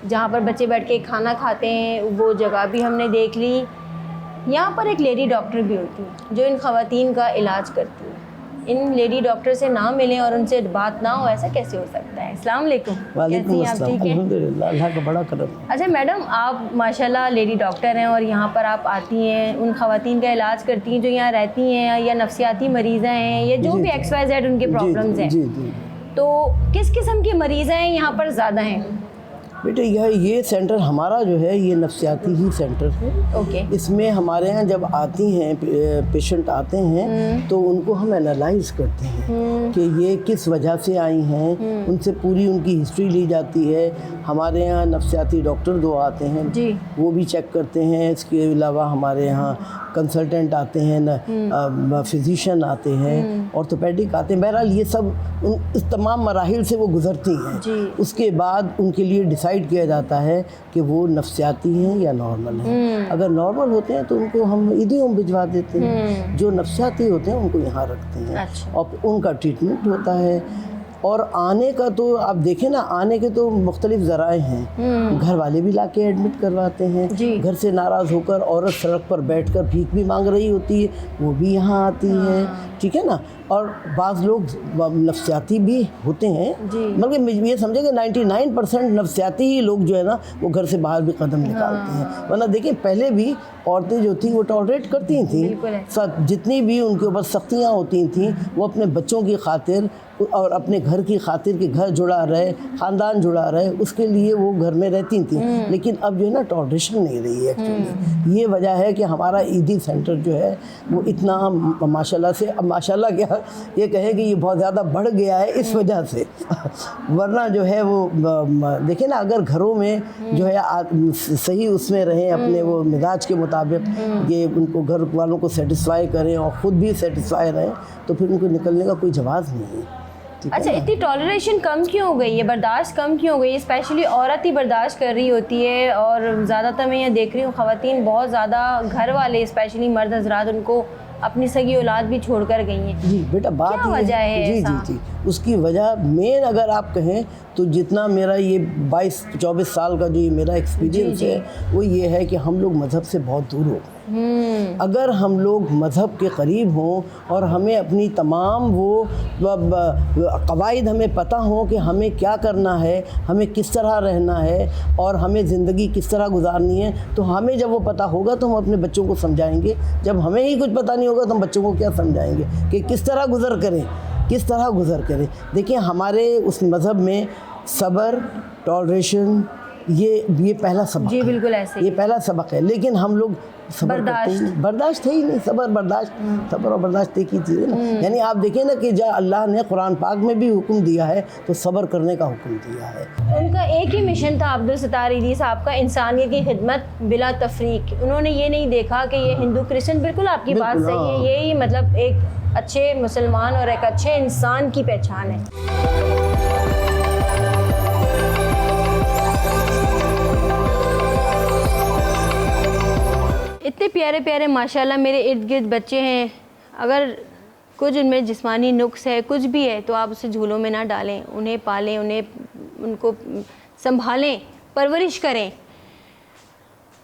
जहाँ पर बच्चे बैठ के खाना खाते हैं वो जगह भी हमने देख ली। यहाँ पर एक लेडी डॉक्टर भी होती है जो इन ख़वातीन का इलाज करती है। इन लेडी डॉक्टर से ना मिलें और उनसे बात ना हो, ऐसा कैसे हो सकता है? अस्सलाम वालेकुम। वालेकुम अस्सलाम, ठीक है? अल्हम्दुलिल्लाह, अल्लाह का बड़ा करम। अच्छा मैडम, आप माशाल्लाह लेडी डॉक्टर हैं और यहाँ पर आप आती हैं, उन ख़वातीन का इलाज करती हैं जो यहाँ रहती हैं या नफ्सियाती मरीज़ हैं या जो भी XYZ उनके प्रॉब्लम्स हैं, तो किस किस्म के मरीज़ हैं यहाँ पर ज़्यादा हैं? बेटे ये सेंटर हमारा जो है ये नफ्सियाती ही सेंटर है। ओके। इसमें हमारे यहाँ जब आती हैं पेशेंट आते हैं तो उनको हम एनालाइज करते हैं कि ये किस वजह से आई हैं, उनसे पूरी उनकी हिस्ट्री ली जाती है। हमारे यहाँ नफ्सियाती डॉक्टर 2 आते हैं जी, वो भी चेक करते हैं। इसके अलावा हमारे यहाँ कंसल्टेंट आते हैं, फिजिशियन आते हैं, ऑर्थोपेडिक आते हैं। बहरहाल ये सब इस तमाम मराहिल से वो गुजरती हैं। उसके बाद उनके लिए डिसाइड किया जाता है कि वो नफ्सियाती हैं या नॉर्मल हैं। अगर नॉर्मल होते हैं तो उनको हम ईदी होम भिजवा देते हैं, जो नफ्सियाती होते हैं उनको यहाँ रखते हैं। अच्छा। और उनका ट्रीटमेंट होता है। और आने का तो आप देखें ना, आने के तो मुख्तलिफ ज़राए हैं। घर वाले भी लाके एडमिट करवाते हैं, घर से नाराज़ होकर औरत सड़क पर बैठकर भीख भी मांग रही होती है, वो भी यहाँ आती है, ठीक है ना। और बाज़ लोग नफ्सियाती भी होते हैं, बल्कि ये समझे कि 99% नफ्सियाती ही लोग जो है ना वो घर से बाहर भी कदम निकालते हैं। वरना देखिए पहले भी औरतें जो थी वो टॉलरेट करती थी, जितनी भी उनके ऊपर सख्तियाँ होती थी वो अपने बच्चों की खातिर और अपने घर की खातिर कि घर जुड़ा रहे, ख़ानदान जुड़ा रहे, उसके लिए वो घर में रहती थी। लेकिन अब जो है ना टॉलरेशन नहीं रही है एक्चुअली। ये वजह है कि हमारा ईदी सेंटर जो है वो इतना माशाल्लाह से, अब माशाल्लाह क्या ये कहें कि ये बहुत ज़्यादा बढ़ गया है इस वजह से। वरना जो है वो देखिए ना, अगर घरों में जो है सही उसमें रहें, अपने वो मिजाज के मुताबिक ये उनको घर वालों को सेटिस्फाई करें और ख़ुद भी सेटिस्फाई रहें, तो फिर उनको निकलने का कोई जवाब नहीं है। अच्छा, इतनी टॉलरेशन कम क्यों हो गई है, बर्दाश्त कम क्यों हो गई है? स्पेशली औरत ही बर्दाश्त कर रही होती है और ज़्यादातर मैं ये देख रही हूँ ख़वातीन बहुत ज़्यादा, घर वाले स्पेशली मर्द हजरात उनको अपनी सगी औलाद भी छोड़ कर गई हैं। जी बेटा, बात क्या वजह है? जी ऐसा? जी जी उसकी वजह मेन अगर आप कहें तो जितना मेरा ये 22-24 साल का जो ये मेरा एक्सपीरियंस है वो ये है कि हम लोग मज़हब से बहुत दूर हो गए। अगर हम लोग मज़हब के करीब हों और हमें अपनी तमाम वो कवायद हमें पता हो कि हमें क्या करना है, हमें किस तरह रहना है और हमें ज़िंदगी किस तरह गुजारनी है, तो हमें जब वो पता होगा तो हम अपने बच्चों को समझाएंगे। जब हमें ही कुछ पता नहीं होगा तो हम बच्चों को क्या समझाएंगे कि किस तरह गुजर करें। किस तरह गुज़र करें। देखिए हमारे उस मज़हब में सब्र, टॉलरेशन ये पहला सबक जी है। बिल्कुल ऐसे ही। ये पहला सबक है, लेकिन हम लोग सब्र करते ही नहीं, बर्दाश्त है ही नहीं। सब्र और बर्दाश्त एक ही चीज़ है ना। यानी आप देखें ना कि जब अल्लाह ने कुरान पाक में भी हुक्म दिया है तो सब्र करने का हुक्म दिया है। उनका एक ही मिशन था अब्दुल सत्तार इदरीस साहब का, इंसानियत की खिदमत बिला तफरीक। उन्होंने ये नहीं देखा कि ये हिंदू क्रिश्चियन, बिल्कुल आपकी बात बिल्कुल, सही है, हाँ। यही मतलब एक अच्छे मुसलमान और एक अच्छे इंसान की पहचान है। इतने प्यारे प्यारे माशाल्लाह मेरे इर्द गिर्द बच्चे हैं। अगर कुछ उनमें जिस्मानी नुक्स है, कुछ भी है, तो आप उसे झूलों में ना डालें, उन्हें पालें, उनको संभालें, परवरिश करें।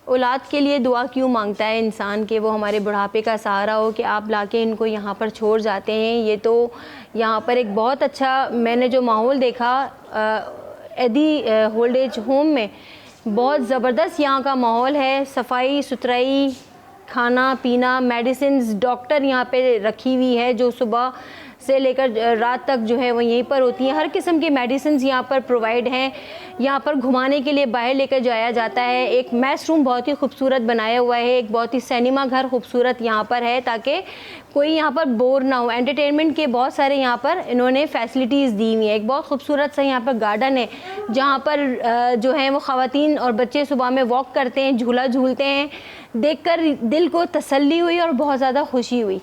औलाद के लिए दुआ क्यों मांगता है इंसान के वो हमारे बुढ़ापे का सहारा हो, कि आप लाके इनको यहाँ पर छोड़ जाते हैं। ये तो यहाँ पर एक बहुत अच्छा मैंने जो माहौल देखा एदी ओल्ड एज होम में, बहुत ज़बरदस्त यहाँ का माहौल है। सफाई सुथराई, खाना पीना, मेडिसिन्स, डॉक्टर यहाँ पे रखी हुई है जो सुबह से लेकर रात तक जो है वो यहीं पर होती हैं। हर किस्म की मेडिसिन्स यहाँ पर प्रोवाइड हैं। यहाँ पर घुमाने के लिए बाहर लेकर जाया जाता है। एक मैस रूम बहुत ही खूबसूरत बनाया हुआ है, एक बहुत ही सिनेमा घर खूबसूरत यहाँ पर है, ताकि कोई यहाँ पर बोर ना हो। एंटरटेनमेंट के बहुत सारे यहाँ पर इन्होंने फैसिलिटीज़ दी हुई हैं। एक बहुत खूबसूरत सा यहाँ पर गार्डन है जहाँ पर जो है वो ख़वातीन और बच्चे सुबह में वॉक करते हैं, झूला झूलते हैं। देखकर दिल को तसल्ली हुई और बहुत ज़्यादा खुशी हुई।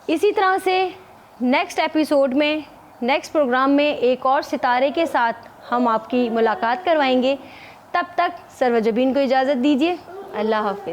इसी तरह से नेक्स्ट एपिसोड में, नेक्स्ट प्रोग्राम में एक और सितारे के साथ हम आपकी मुलाकात करवाएंगे। तब तक सर्वजबीन को इजाज़त दीजिए। अल्लाह हाफ़िज़।